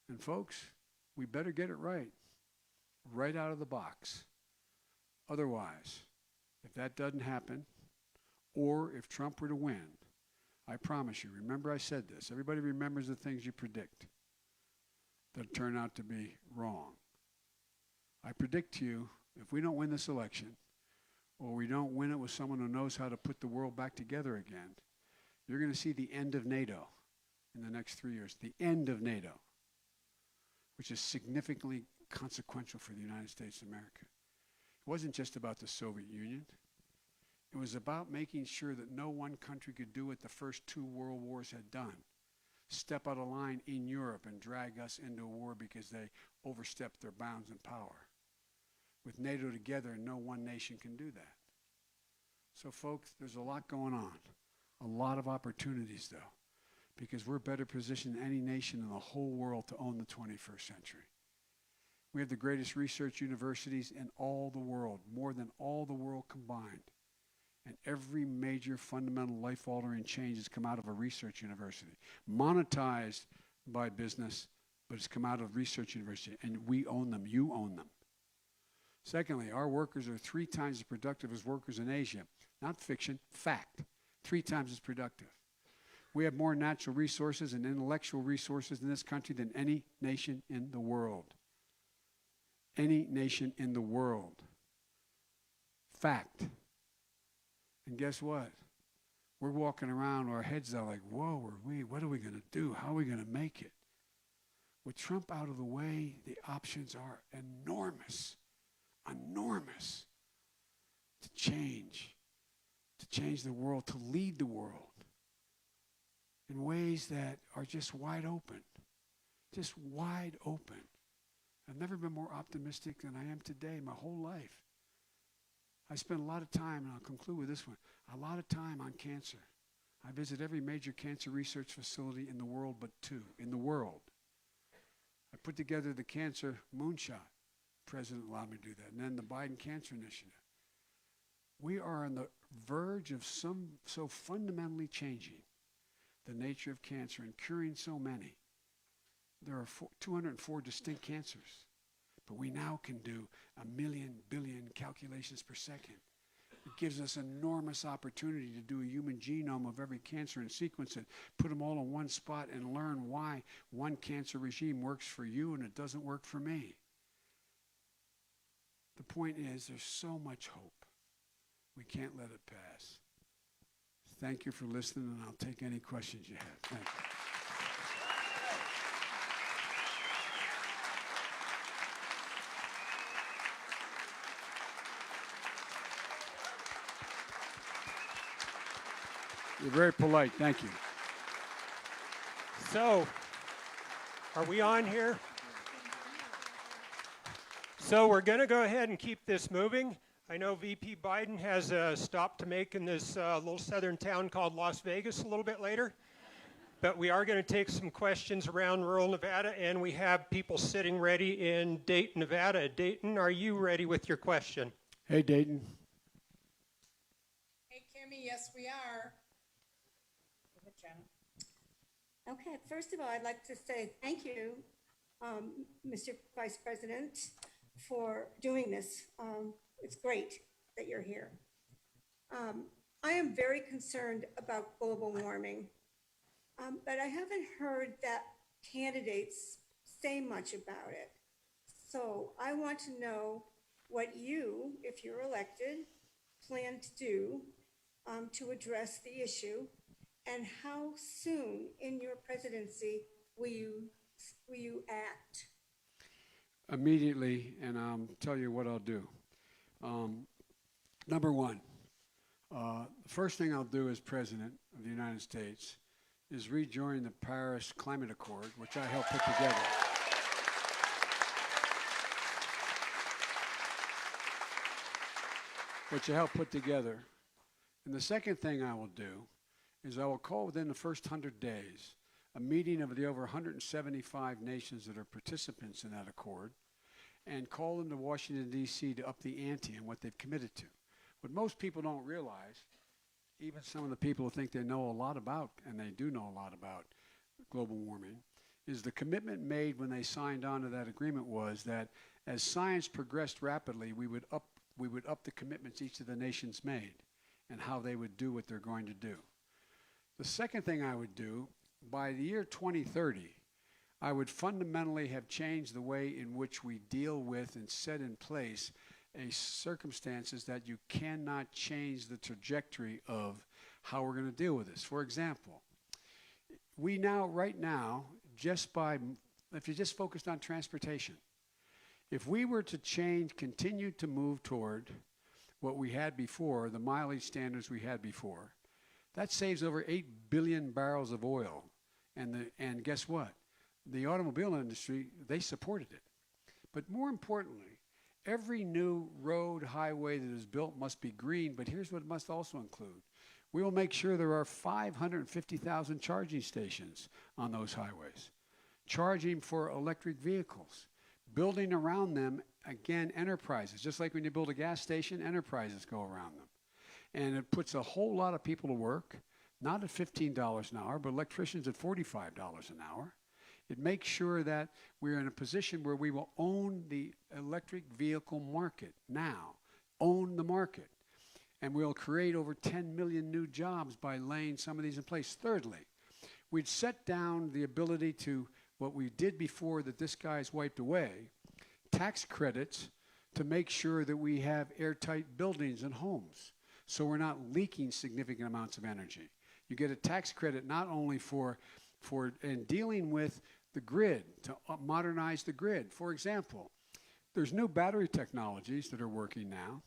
And folks, we better get it right out of the box. Otherwise, if that doesn't happen, or if Trump were to win, I promise you, remember I said this, everybody remembers the things you predict that turn out to be wrong. I predict to you, if we don't win this election, or we don't win it with someone who knows how to put the world back together again, you're going to see the end of NATO in the next 3 years, the end of NATO, which is significantly consequential for the United States of America. It wasn't just about the Soviet Union. It was about making sure that no one country could do what the first two world wars had done. Step out of line in Europe and drag us into a war because they overstepped their bounds in power. With NATO together, no one nation can do that. So, folks, there's a lot going on. A lot of opportunities, though, because we're better positioned than any nation in the whole world to own the 21st century. We have the greatest research universities in all the world, more than all the world combined. And every major fundamental life-altering change has come out of a research university. Monetized by business, but it's come out of research university. And we own them. You own them. Secondly, our workers are 3 times as productive as workers in Asia. Not fiction, fact. 3 times as productive. We have more natural resources and intellectual resources in this country than any nation in the world. Any nation in the world. Fact. And guess what? we're walking around, our heads are like, whoa, what are we going to do? How are we going to make it? With Trump out of the way, the options are enormous, enormous to change the world, to lead the world in ways that are just wide open, just wide open. I've never been more optimistic than I am today, my whole life. I spend a lot of time, and I'll conclude with this one, a lot of time on cancer. I visit every major cancer research facility in the world but two, in the world. I put together the cancer moonshot. The president allowed me to do that. And then the Biden Cancer Initiative. We are on the verge of so fundamentally changing the nature of cancer and curing so many. There are 204 distinct cancers, but we now can do 1 billion calculations per second. It gives us enormous opportunity to do a human genome of every cancer and sequence it, put them all in one spot and learn why one cancer regime works for you and it doesn't work for me. The point is, there's so much hope. We can't let it pass. Thank you for listening, and I'll take any questions you have. Thank you. You're very polite. Thank you. So, are we on here? So we're going to go ahead and keep this moving. I know VP Biden has a stop to make in this little southern town called Las Vegas a little bit later. But we are going to take some questions around rural Nevada, and we have people sitting ready in Dayton, Nevada. Dayton, are you ready with your question? Hey, Dayton. Hey, Kimmy, yes, we are. Go ahead, Jenna. Okay, first of all, I'd like to say thank you, Mr. Vice President, for doing this. It's great that you're here. I am very concerned about global warming, but I haven't heard that candidates say much about it. So I want to know what you, if you're elected, plan to do to address the issue, and how soon in your presidency will you act? Immediately, and I'll tell you what I'll do. Number one, the first thing I'll do as President of the United States is rejoin the Paris Climate Accord, which I helped put together. And the second thing I will do is I will call within the first 100 days a meeting of the over 175 nations that are participants in that accord, and call them to Washington, D.C. to up the ante on what they've committed to. What most people don't realize, even some of the people who think they know a lot about, and they do know a lot about global warming, is the commitment made when they signed on to that agreement was that as science progressed rapidly, we would up the commitments each of the nations made and how they would do what they're going to do. The second thing I would do, by the year 2030, I would fundamentally have changed the way in which we deal with and set in place circumstances that you cannot change the trajectory of how we're going to deal with this. For example, we now, right now, if you just focused on transportation, if we were to continue to move toward what we had before, the mileage standards we had before, that saves over 8 billion barrels of oil. And guess what? The automobile industry, they supported it. But more importantly, every new road, highway that is built must be green, but here's what it must also include. We will make sure there are 550,000 charging stations on those highways, charging for electric vehicles, building around them, again, enterprises. Just like when you build a gas station, enterprises go around them. And it puts a whole lot of people to work, not at $15 an hour, but electricians at $45 an hour. It makes sure that we're in a position where we will own the electric vehicle market now, own the market. And we'll create over 10 million new jobs by laying some of these in place. Thirdly, we'd set down the ability to, what we did before that this guy's wiped away, tax credits to make sure that we have airtight buildings and homes. so we're not leaking significant amounts of energy. You get a tax credit not only for in dealing with the grid, to modernize the grid. For example, there's new battery technologies that are working now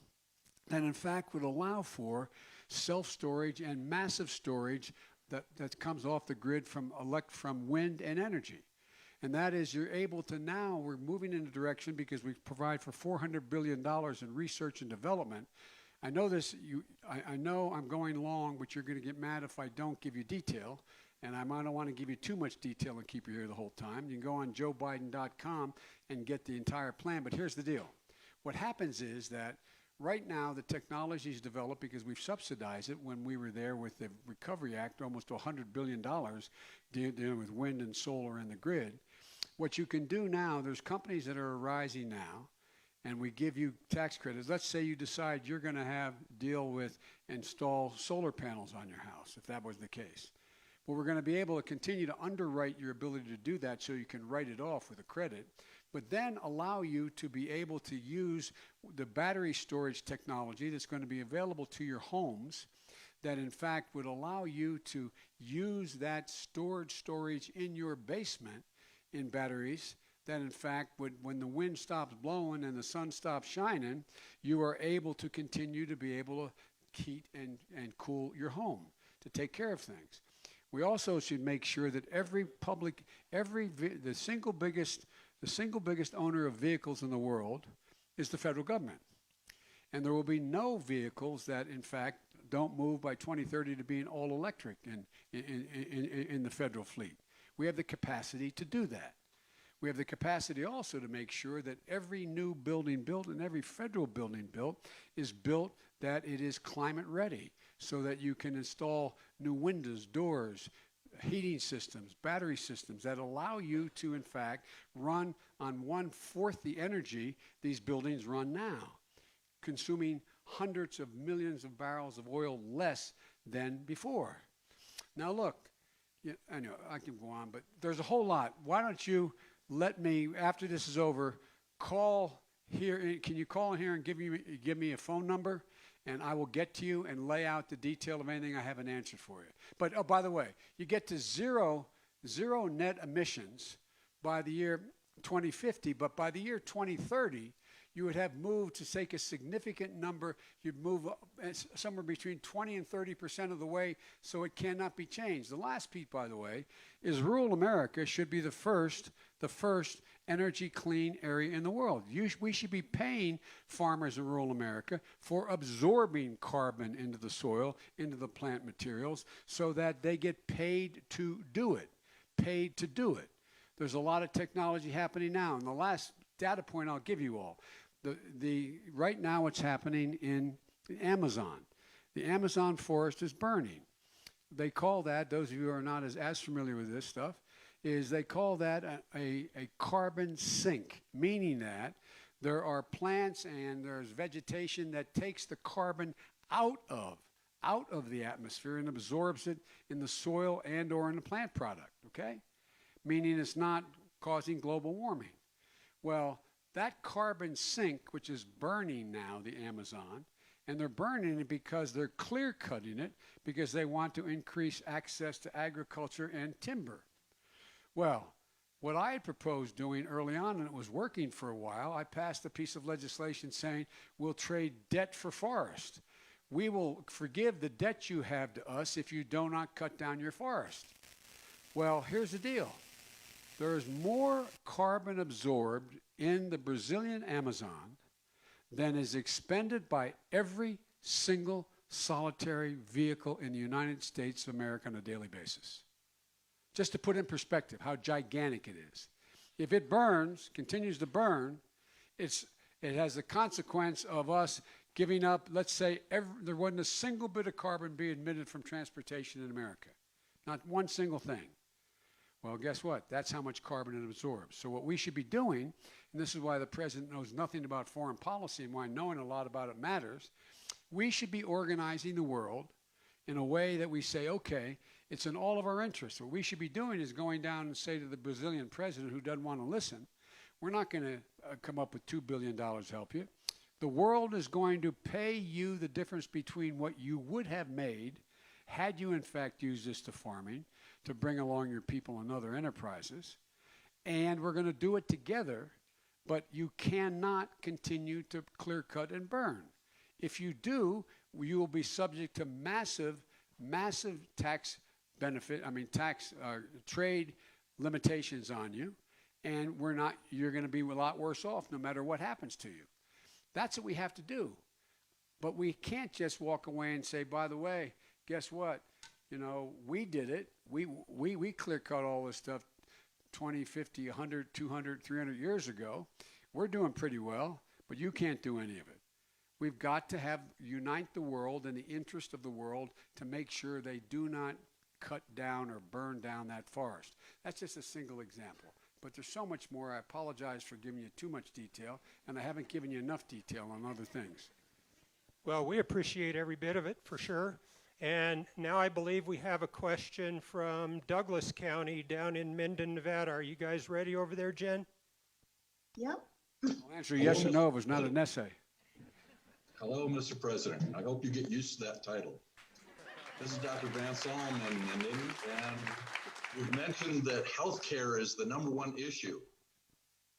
that in fact would allow for self-storage and massive storage that comes off the grid from wind and energy. And that is, you're able to now, we're moving in a direction because we provide for $400 billion in research and development. I know this, I know I'm going long, but you're going to get mad if I don't give you detail. And I might not want to give you too much detail and keep you here the whole time. You can go on joebiden.com and get the entire plan. But here's the deal. What happens is that right now the technology is developed because we've subsidized it when we were there with the Recovery Act, almost $100 billion dealing with wind and solar and the grid. What you can do now, there's companies that are arising now, and we give you tax credits. Let's say you decide you're going to install solar panels on your house, if that was the case. Well, we're going to be able to continue to underwrite your ability to do that so you can write it off with a credit, but then allow you to be able to use the battery storage technology that's going to be available to your homes that in fact would allow you to use that storage in your basement in batteries that in fact would, when the wind stops blowing and the sun stops shining, you are able to continue to be able to heat and cool your home, to take care of things. We also should make sure that the single biggest owner of vehicles in the world is the federal government. And there will be no vehicles that, in fact, don't move by 2030 to being all electric in the federal fleet. We have the capacity to do that. We have the capacity also to make sure that every new building built and every federal building built is built that it is climate ready so that you can install new windows, doors, heating systems, battery systems that allow you to, in fact, run on 1/4 the energy these buildings run now, consuming hundreds of millions of barrels of oil less than before. Now look, I know I can go on, but there's a whole lot. Why don't you let me, after this is over, call here. Can you call in here and give me a phone number? And I will get to you and lay out the detail of anything I haven't answered for you. But, oh, by the way, you get to zero net emissions by the year 2050, but by the year 2030, you would have moved to take a significant number. You'd move somewhere between 20 and 30% of the way, so it cannot be changed. The last piece, by the way, is rural America should be the first energy clean area in the world. We should be paying farmers in rural America for absorbing carbon into the soil, into the plant materials, so that they get paid to do it. There's a lot of technology happening now. And the last data point I'll give you all, right now what's happening in Amazon. The Amazon forest is burning. They call that, those of you who are not as familiar with this stuff, is they call that a carbon sink, meaning that there are plants and there's vegetation that takes the carbon out of the atmosphere and absorbs it in the soil and or in the plant product, okay? Meaning it's not causing global warming. Well, that carbon sink, which is burning now, the Amazon, and they're burning it because they're clear-cutting it because they want to increase access to agriculture and timber. Well, what I had proposed doing early on, and it was working for a while, I passed a piece of legislation saying we'll trade debt for forest. We will forgive the debt you have to us if you do not cut down your forest. Well, here's the deal. There is more carbon absorbed in the Brazilian Amazon than is expended by every single solitary vehicle in the United States of America on a daily basis. Just to put in perspective how gigantic it is. If it burns, continues to burn, it has the consequence of us giving up, let's say, there wasn't a single bit of carbon being emitted from transportation in America. Not one single thing. Well, guess what? That's how much carbon it absorbs. So what we should be doing, and this is why the president knows nothing about foreign policy and why knowing a lot about it matters, we should be organizing the world in a way that we say, okay, it's in all of our interests. What we should be doing is going down and say to the Brazilian president who doesn't want to listen, we're not going to come up with $2 billion to help you. The world is going to pay you the difference between what you would have made had you in fact used this to farming, to bring along your people and other enterprises. And we're going to do it together, but you cannot continue to clear cut and burn. If you do, you will be subject to massive tax trade limitations on you, and you're going to be a lot worse off no matter what happens to you. That's what we have to do. But we can't just walk away and say, by the way, guess what? You know, we did it. We clear cut all this stuff 20, 50, 100, 200, 300 years ago. We're doing pretty well, but you can't do any of it. We've got to unite the world in the interest of the world to make sure they do not cut down or burn down that forest. That's just a single example. But there's so much more. I apologize for giving you too much detail, and I haven't given you enough detail on other things. Well, we appreciate every bit of it, for sure. And now I believe we have a question from Douglas County down in Minden, Nevada. Are you guys ready over there, Jen? Yep. I'll answer yes or no. It was not an essay. Hello, Mr. President. I hope you get used to that title. This is Dr. Van Salm and we've mentioned that healthcare is the #1 issue.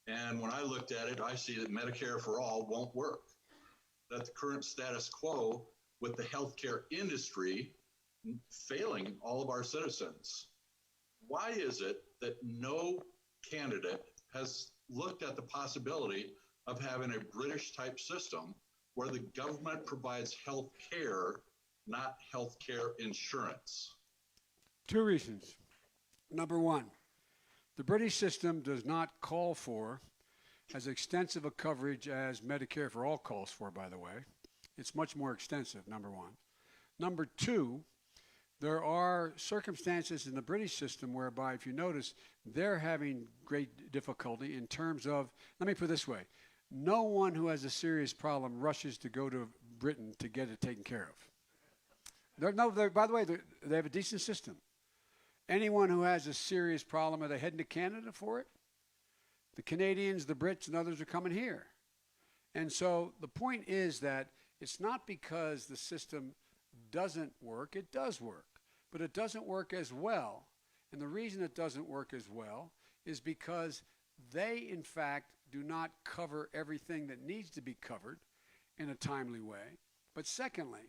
And when I looked at it, I see that Medicare for all won't work. That the current status quo with the healthcare industry failing all of our citizens. Why is it that no candidate has looked at the possibility of having a British type system where the government provides health care, not health care insurance? Two reasons. Number one, the British system does not call for as extensive a coverage as Medicare for all calls for, by the way. It's much more extensive, number one. Number two, there are circumstances in the British system whereby, if you notice, they're having great difficulty in terms of, let me put it this way, no one who has a serious problem rushes to go to Britain to get it taken care of. By the way, they have a decent system. Anyone who has a serious problem, are they heading to Canada for it? The Canadians, the Brits, and others are coming here. And so the point is that it's not because the system doesn't work. It does work. But it doesn't work as well. And the reason it doesn't work as well is because they, in fact, do not cover everything that needs to be covered in a timely way. But secondly,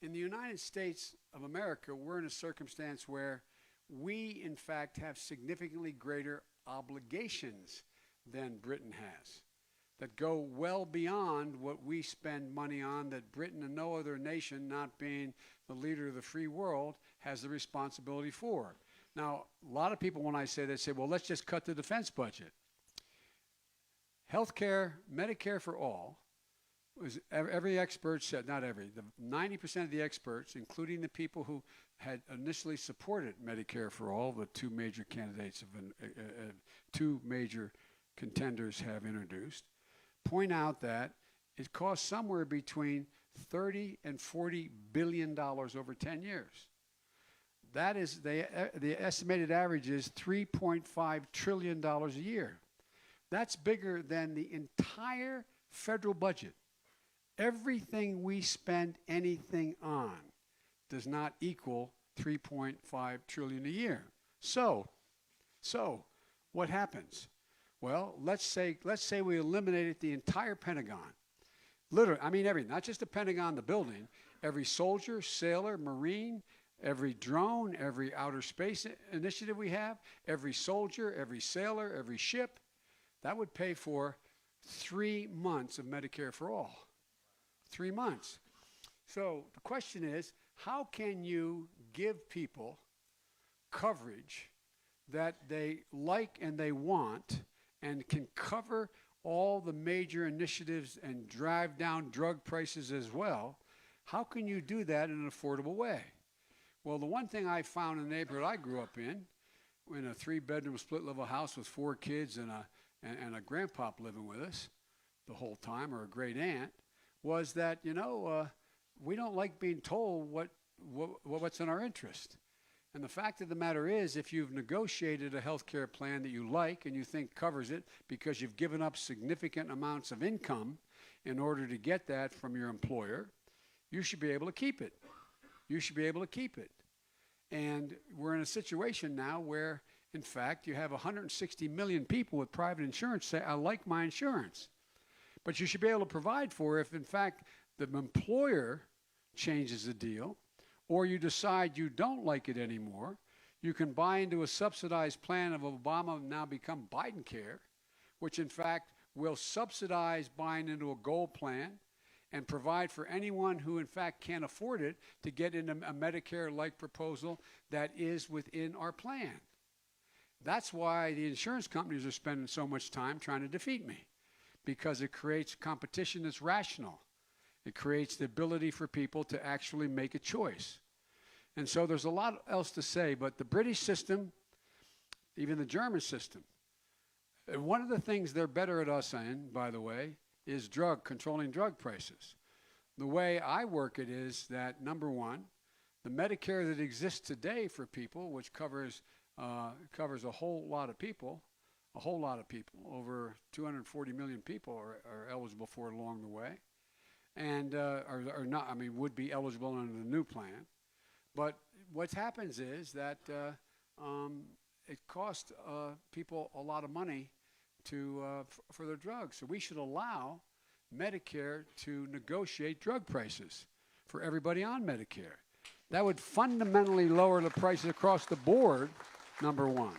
in the United States of America, we're in a circumstance where we, in fact, have significantly greater obligations than Britain has that go well beyond what we spend money on, that Britain and no other nation, not being the leader of the free world, has the responsibility for. Now, a lot of people, when I say, they say, well, let's just cut the defense budget. Healthcare, Medicare for all, was every expert said, not every, 90% of the experts, including the people who had initially supported Medicare for all, the two major candidates, two major contenders have introduced, point out that it costs somewhere between $30 and $40 billion over 10 years. That is, the estimated average is $3.5 trillion a year. That's bigger than the entire federal budget. Everything we spend anything on does not equal $3.5 trillion a year. So what happens? Well, let's say we eliminated the entire Pentagon. Literally, I mean everything, not just the Pentagon, the building, every soldier, sailor, Marine, every drone, every outer space initiative we have, every soldier, every sailor, every ship, that would pay for 3 months of Medicare for all. 3 months. So the question is, how can you give people coverage that they like and they want and can cover all the major initiatives and drive down drug prices as well? How can you do that in an affordable way? Well, the one thing I found in the neighborhood I grew up in a 3-bedroom split-level house with 4 kids and a grandpop living with us the whole time, or a great aunt, was that, we don't like being told what's in our interest. And the fact of the matter is, if you've negotiated a health care plan that you like and you think covers it because you've given up significant amounts of income in order to get that from your employer, you should be able to keep it. You should be able to keep it. And we're in a situation now where, in fact, you have 160 million people with private insurance say, I like my insurance. But you should be able to provide for if, in fact, the employer changes the deal, or you decide you don't like it anymore, you can buy into a subsidized plan of Obama now become Biden Care, which in fact will subsidize buying into a gold plan and provide for anyone who in fact can't afford it to get into a Medicare-like proposal that is within our plan. That's why the insurance companies are spending so much time trying to defeat me, because it creates competition that's rational. It creates the ability for people to actually make a choice. And so there's a lot else to say, but the British system, even the German system, one of the things they're better at us in, by the way, is controlling drug prices. The way I work it is that, number one, the Medicare that exists today for people, which covers a whole lot of people, over 240 million people are eligible for it along the way, and are not, I mean, would be eligible under the new plan. But what happens is that it costs people a lot of money for their drugs. So we should allow Medicare to negotiate drug prices for everybody on Medicare. That would fundamentally lower the prices across the board, number one.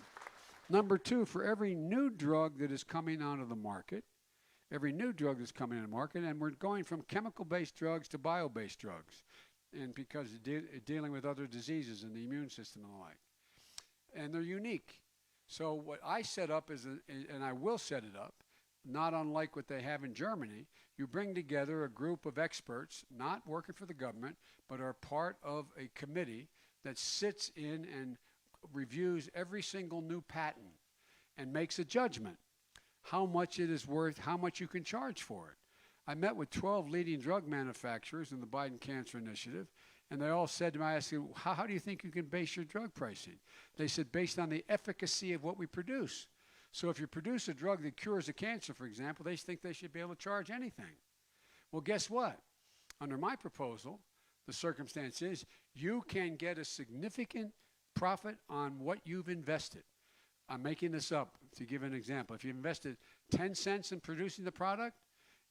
Number two, for every new drug that is coming onto the market, and we're going from chemical-based drugs to bio-based drugs, and because dealing with other diseases in the immune system and the like. And they're unique. So what I set up is, and I will set it up, not unlike what they have in Germany, you bring together a group of experts, not working for the government, but are part of a committee that sits in and reviews every single new patent and makes a judgment, how much it is worth, how much you can charge for it. I met with 12 leading drug manufacturers in the Biden Cancer Initiative, and they all said to me, I asked them, how do you think you can base your drug pricing? They said, based on the efficacy of what we produce. So if you produce a drug that cures a cancer, for example, they think they should be able to charge anything. Well, guess what? Under my proposal, the circumstance is you can get a significant profit on what you've invested. I'm making this up to give an example. If you invested 10 cents in producing the product,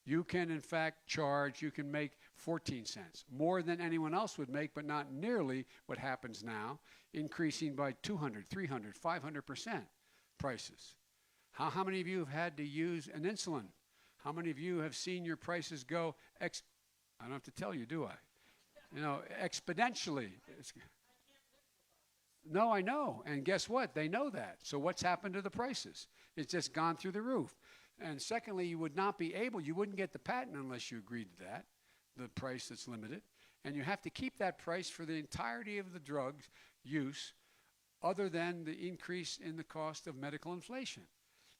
you can, in fact, you can make 14 cents, more than anyone else would make, but not nearly what happens now, increasing by 200, 300, 500% prices. How many of you have had to use an insulin? How many of you have seen your prices go, I don't have to tell you, do I? Exponentially. No, I know. And guess what? They know that. So what's happened to the prices? It's just gone through the roof. And secondly, you wouldn't get the patent unless you agreed to that, the price that's limited. And you have to keep that price for the entirety of the drug's use, other than the increase in the cost of medical inflation.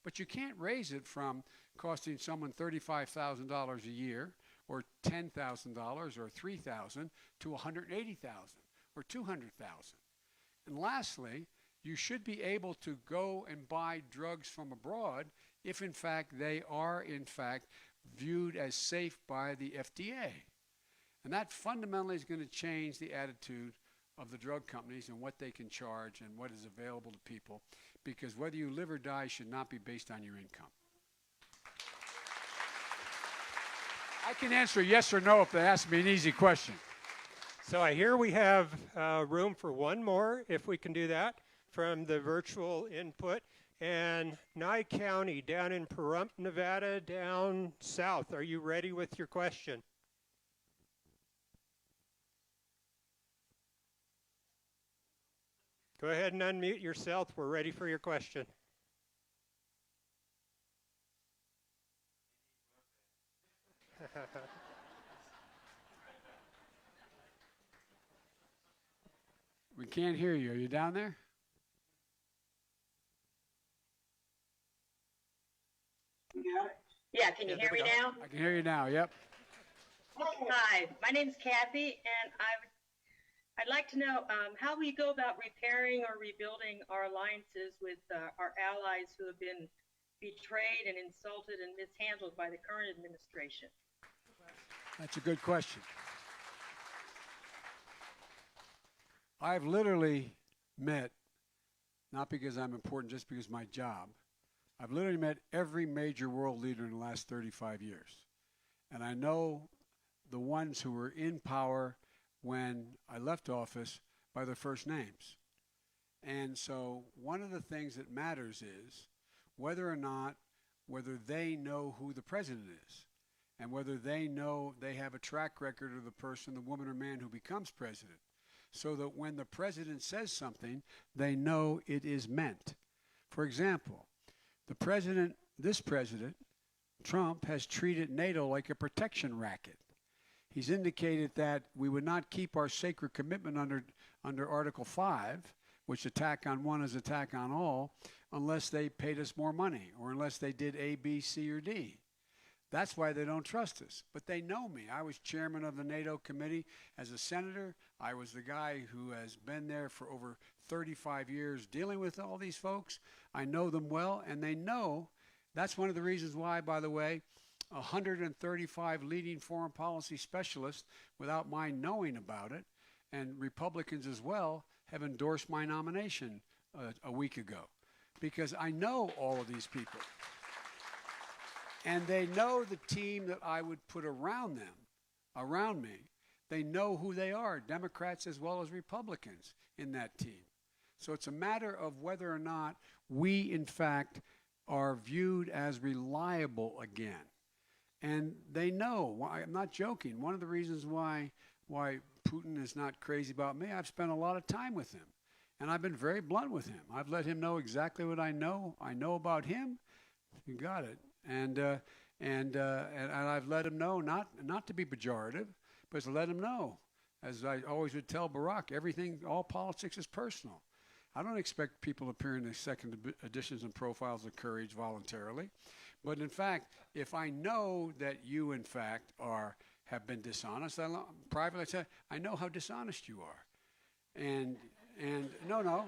But you can't raise it from costing someone $35,000 a year, or $10,000, or $3,000 to $180,000 or $200,000. And lastly, you should be able to go and buy drugs from abroad if, in fact, they are, in fact, viewed as safe by the FDA. And that fundamentally is going to change the attitude of the drug companies and what they can charge and what is available to people, because whether you live or die should not be based on your income. I can answer yes or no if they ask me an easy question. So I hear we have room for one more, if we can do that, from the virtual input. And Nye County, down in Pahrump, Nevada, down south. Are you ready with your question? Go ahead and unmute yourself. We're ready for your question. We can't hear you. Are you down there? Yeah, can you hear me now? I can hear you now, yep. Hi, my name's Kathy, and I'd like to know how we go about repairing or rebuilding our alliances with our allies who have been betrayed and insulted and mishandled by the current administration. That's a good question. I've literally met, not because I'm important, just because of my job, I've literally met every major world leader in the last 35 years. And I know the ones who were in power when I left office by their first names. And so one of the things that matters is whether they know who the president is, and whether they know they have a track record of the person, the woman or man who becomes president, so that when the president says something, they know it is meant. For example, this president, Trump, has treated NATO like a protection racket. He's indicated that we would not keep our sacred commitment under Article 5, which attack on one is attack on all, unless they paid us more money or unless they did A, B, C, or D. That's why they don't trust us. But they know me. I was chairman of the NATO committee as a senator. I was the guy who has been there for over 35 years dealing with all these folks. I know them well, and they know. That's one of the reasons why, by the way, 135 leading foreign policy specialists, without my knowing about it, and Republicans as well, have endorsed my nomination a week ago, because I know all of these people. And they know the team that I would put around me. They know who they are, Democrats as well as Republicans in that team. So it's a matter of whether or not we, in fact, are viewed as reliable again. And they know. I'm not joking. One of the reasons why Putin is not crazy about me, I've spent a lot of time with him. And I've been very blunt with him. I've let him know exactly what I know. I know about him. You got it. And I've let him know, not to be pejorative, but to let him know, as I always would tell Barack, all politics is personal. I don't expect people to appear in the second editions and profiles of Courage voluntarily. But in fact, if I know that you, in fact, have been dishonest, privately I say, I know how dishonest you are. And no.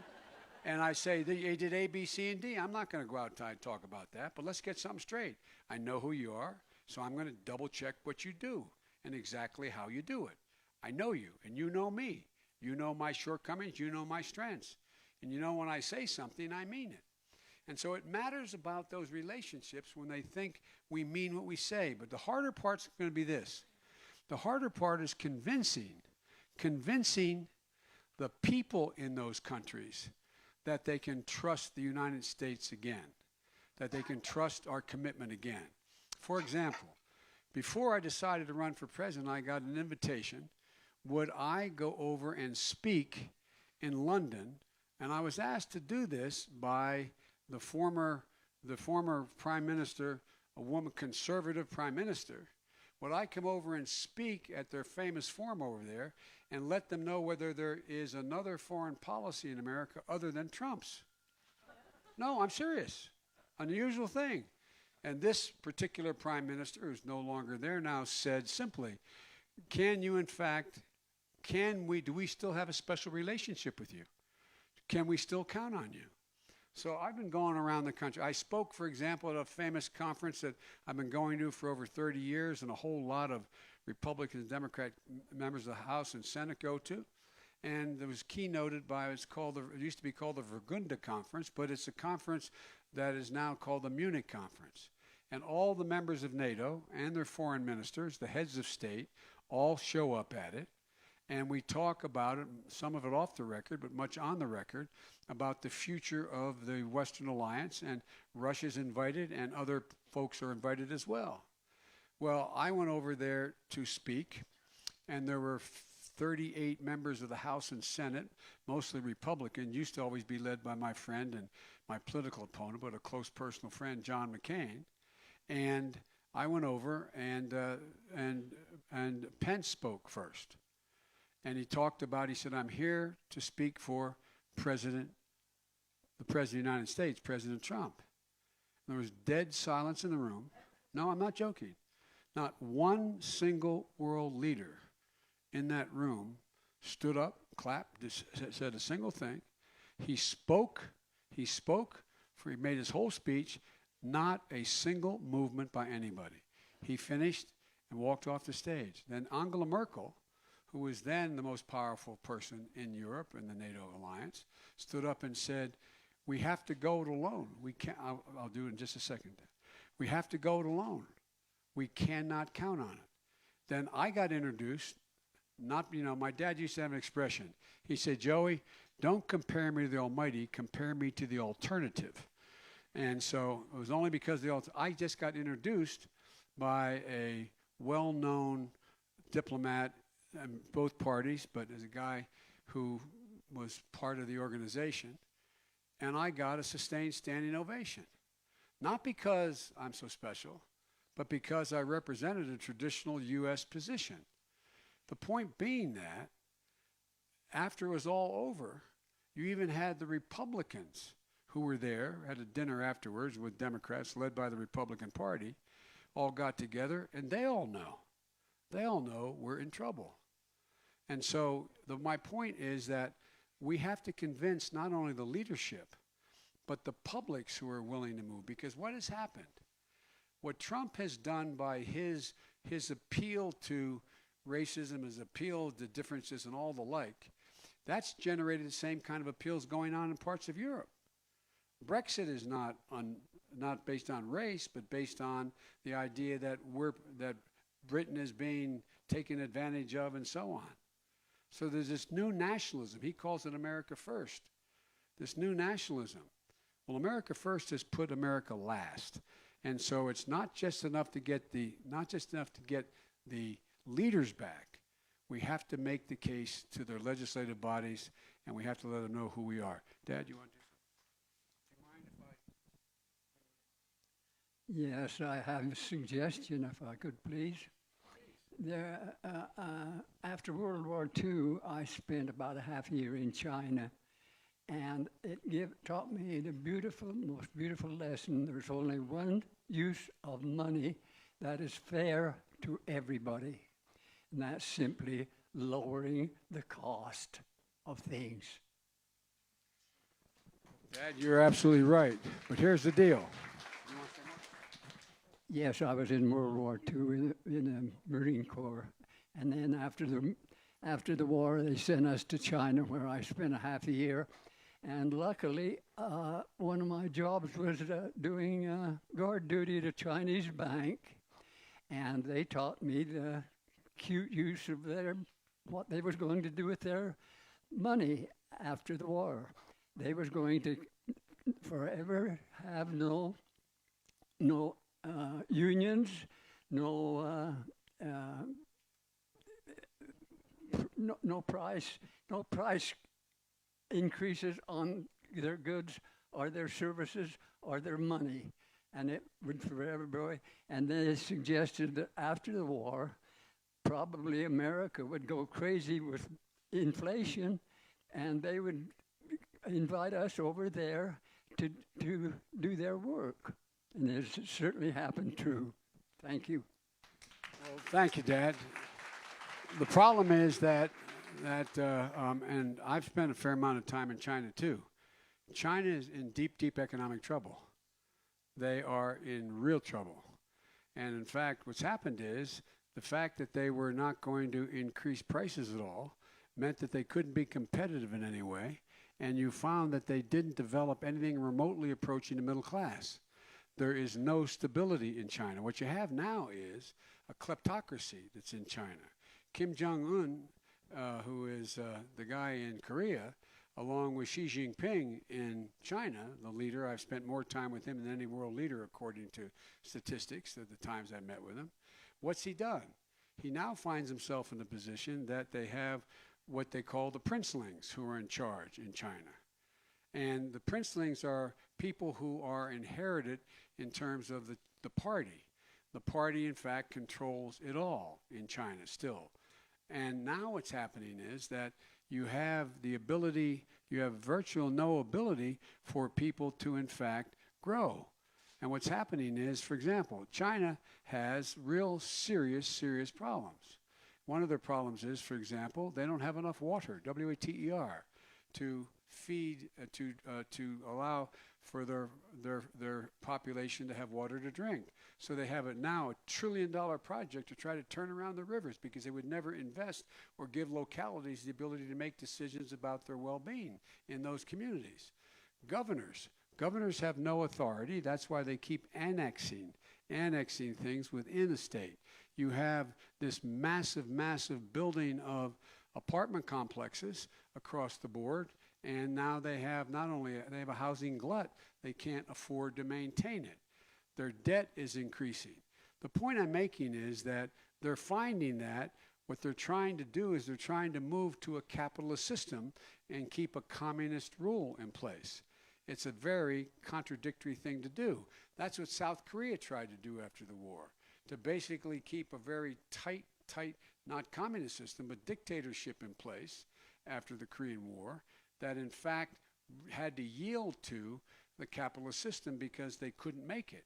And I say, they did A, B, C, and D. I'm not going to go outside and talk about that, but let's get something straight. I know who you are, so I'm going to double check what you do and exactly how you do it. I know you, and you know me. You know my shortcomings, you know my strengths. And you know when I say something, I mean it. And so it matters about those relationships when they think we mean what we say. But the harder part's going to be this. The harder part is convincing the people in those countries that they can trust the United States again, that they can trust our commitment again. For example, before I decided to run for president, I got an invitation. Would I go over and speak in London? And I was asked to do this by the former prime minister, a woman, conservative prime minister. Would I come over and speak at their famous forum over there and let them know whether there is another foreign policy in America other than Trump's? No, I'm serious. Unusual thing. And this particular prime minister, who's no longer there now, said simply, do we still have a special relationship with you? Can we still count on you? So I've been going around the country. I spoke, for example, at a famous conference that I've been going to for over 30 years, and a whole lot of Republican and Democrat members of the House and Senate go to. And it was keynoted by, it used to be called the Vergunda Conference, but it's a conference that is now called the Munich Conference. And all the members of NATO and their foreign ministers, the heads of state, all show up at it. And we talk about it, some of it off the record, but much on the record, about the future of the Western Alliance. And Russia's invited, and other folks are invited as well. Well, I went over there to speak, and there were 38 members of the House and Senate, mostly Republican, used to always be led by my friend and my political opponent, but a close personal friend, John McCain. And I went over, and Pence spoke first. And he said, I'm here to speak for the President of the United States, President Trump. And there was dead silence in the room. No, I'm not joking. Not one single world leader in that room stood up, clapped, said a single thing. He made his whole speech, not a single movement by anybody. He finished, and walked off the stage. Then Angela Merkel, who was then the most powerful person in Europe in the NATO alliance, stood up and said, we have to go it alone. We can't, I'll do it in just a second. We have to go it alone. We cannot count on it. Then I got introduced, my dad used to have an expression. He said, Joey, don't compare me to the Almighty, compare me to the alternative. And so it was only because I just got introduced by a well-known diplomat in both parties, but as a guy who was part of the organization, and I got a sustained standing ovation. Not because I'm so special, but because I represented a traditional U.S. position. The point being that after it was all over, you even had the Republicans who were there, had a dinner afterwards with Democrats led by the Republican Party, all got together, and they all know we're in trouble. And so my point is that we have to convince not only the leadership, but the publics who are willing to move. Because what has happened? What Trump has done by his appeal to racism, his appeal to differences and all the like, that's generated the same kind of appeals going on in parts of Europe. Brexit is not based on race, but based on the idea that Britain is being taken advantage of and so on. So there's this new nationalism. He calls it America First. This new nationalism. Well, America First has put America last. And so it's not just enough to get the leaders back. We have to make the case to their legislative bodies, and we have to let them know who we are. Dad, you want to do something? Do you mind if I? Yes, I have a suggestion, if I could, please. After World War II, I spent about a half year in China, and it taught me the most beautiful lesson. There's only one use of money that is fair to everybody, and that's simply lowering the cost of things. Dad, you're absolutely right. But here's the deal. Yes, I was in World War II in the Marine Corps, and then after the war, they sent us to China, where I spent a half a year. And luckily, one of my jobs was doing guard duty at a Chinese bank, and they taught me the cute use of what they was going to do with their money after the war. They was going to forever have no unions, no price increases on their goods or their services or their money, and it would forever be. And they suggested that after the war, probably America would go crazy with inflation, and they would invite us over there to do their work. And it's certainly happened true. Thank you. Well, thank you, Dad. The problem is that and I've spent a fair amount of time in China too. China is in deep, deep economic trouble. They are in real trouble. And in fact, what's happened is the fact that they were not going to increase prices at all meant that they couldn't be competitive in any way. And you found that they didn't develop anything remotely approaching the middle class. There is no stability in China. What you have now is a kleptocracy that's in China. Kim Jong-un, who is the guy in Korea, along with Xi Jinping in China, the leader. I've spent more time with him than any world leader, according to statistics at the times I met with him. What's he done? He now finds himself in a position that they have what they call the princelings who are in charge in China. And the princelings are people who are inherited in terms of the party. The party, in fact, controls it all in China still. And now what's happening is that you have virtual no ability for people to, in fact, grow. And what's happening is, for example, China has real serious problems. One of their problems is, for example, they don't have enough water, W-A-T-E-R, to feed, to allow for their population to have water to drink. So they have now a $1 trillion project to try to turn around the rivers because they would never invest or give localities the ability to make decisions about their well-being in those communities. Governors have no authority. That's why they keep annexing things within a state. You have this massive building of apartment complexes across the board, and now they have they have a housing glut. They can't afford to maintain it. Their debt is increasing. The point I'm making is that they're finding that what they're trying to do is they're trying to move to a capitalist system and keep a communist rule in place. It's a very contradictory thing to do. That's what South Korea tried to do after the war, to basically keep a very tight, not communist system, but dictatorship in place after the Korean War that in fact had to yield to the capitalist system because they couldn't make it.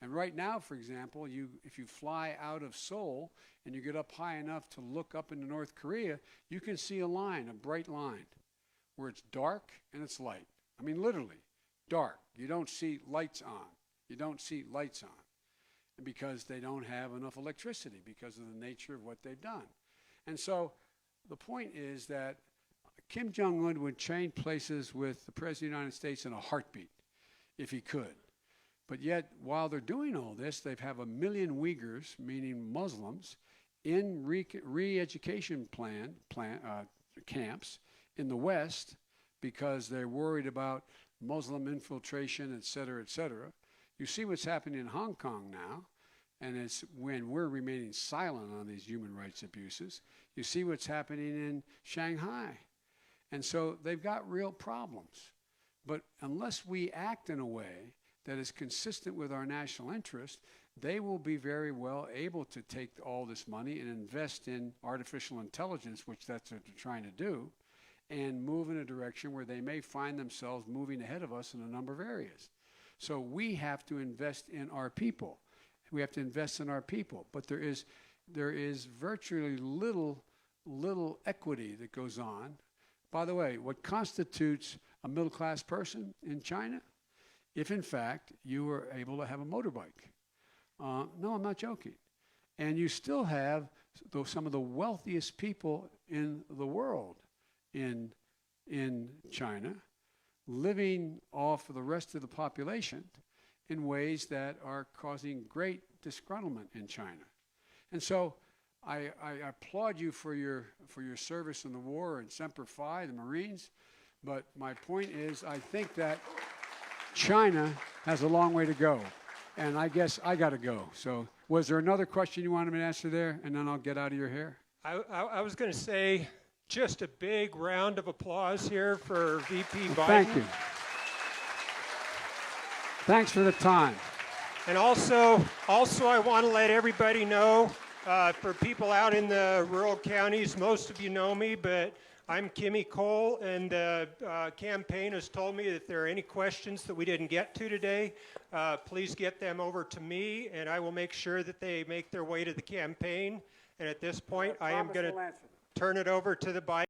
And right now, for example, if you fly out of Seoul and you get up high enough to look up into North Korea, you can see a bright line, where it's dark and it's light. I mean, literally, dark. You don't see lights on. You don't see lights on. And because they don't have enough electricity because of the nature of what they've done. And so the point is that Kim Jong-un would change places with the President of the United States in a heartbeat if he could. But yet, while they're doing all this, they have 1 million Uyghurs, meaning Muslims, in re-education camps in the West because they're worried about Muslim infiltration, et cetera, et cetera. You see what's happening in Hong Kong now, and it's when we're remaining silent on these human rights abuses. You see what's happening in Shanghai. And so they've got real problems. But unless we act in a way that is consistent with our national interest, they will be very well able to take all this money and invest in artificial intelligence, which that's what they're trying to do, and move in a direction where they may find themselves moving ahead of us in a number of areas. So we have to invest in our people. We have to invest in our people. But there is virtually little equity that goes on. By the way, what constitutes a middle-class person in China? If, in fact, you were able to have a motorbike. No, I'm not joking. And you still have some of the wealthiest people in the world in China living off of the rest of the population in ways that are causing great disgruntlement in China. And so I applaud you for your service in the war and Semper Fi, the Marines. But my point is, I think that China has a long way to go. And I guess I got to go. So was there another question you wanted me to answer there? And then I'll get out of your hair. I was going to say just a big round of applause here for VP Biden. Thank you. Thanks for the time. And also I want to let everybody know, for people out in the rural counties, most of you know me, but I'm Kimmy Cole, and the campaign has told me that if there are any questions that we didn't get to today, please get them over to me, and I will make sure that they make their way to the campaign. And at this point, I am going to turn it over to the Biden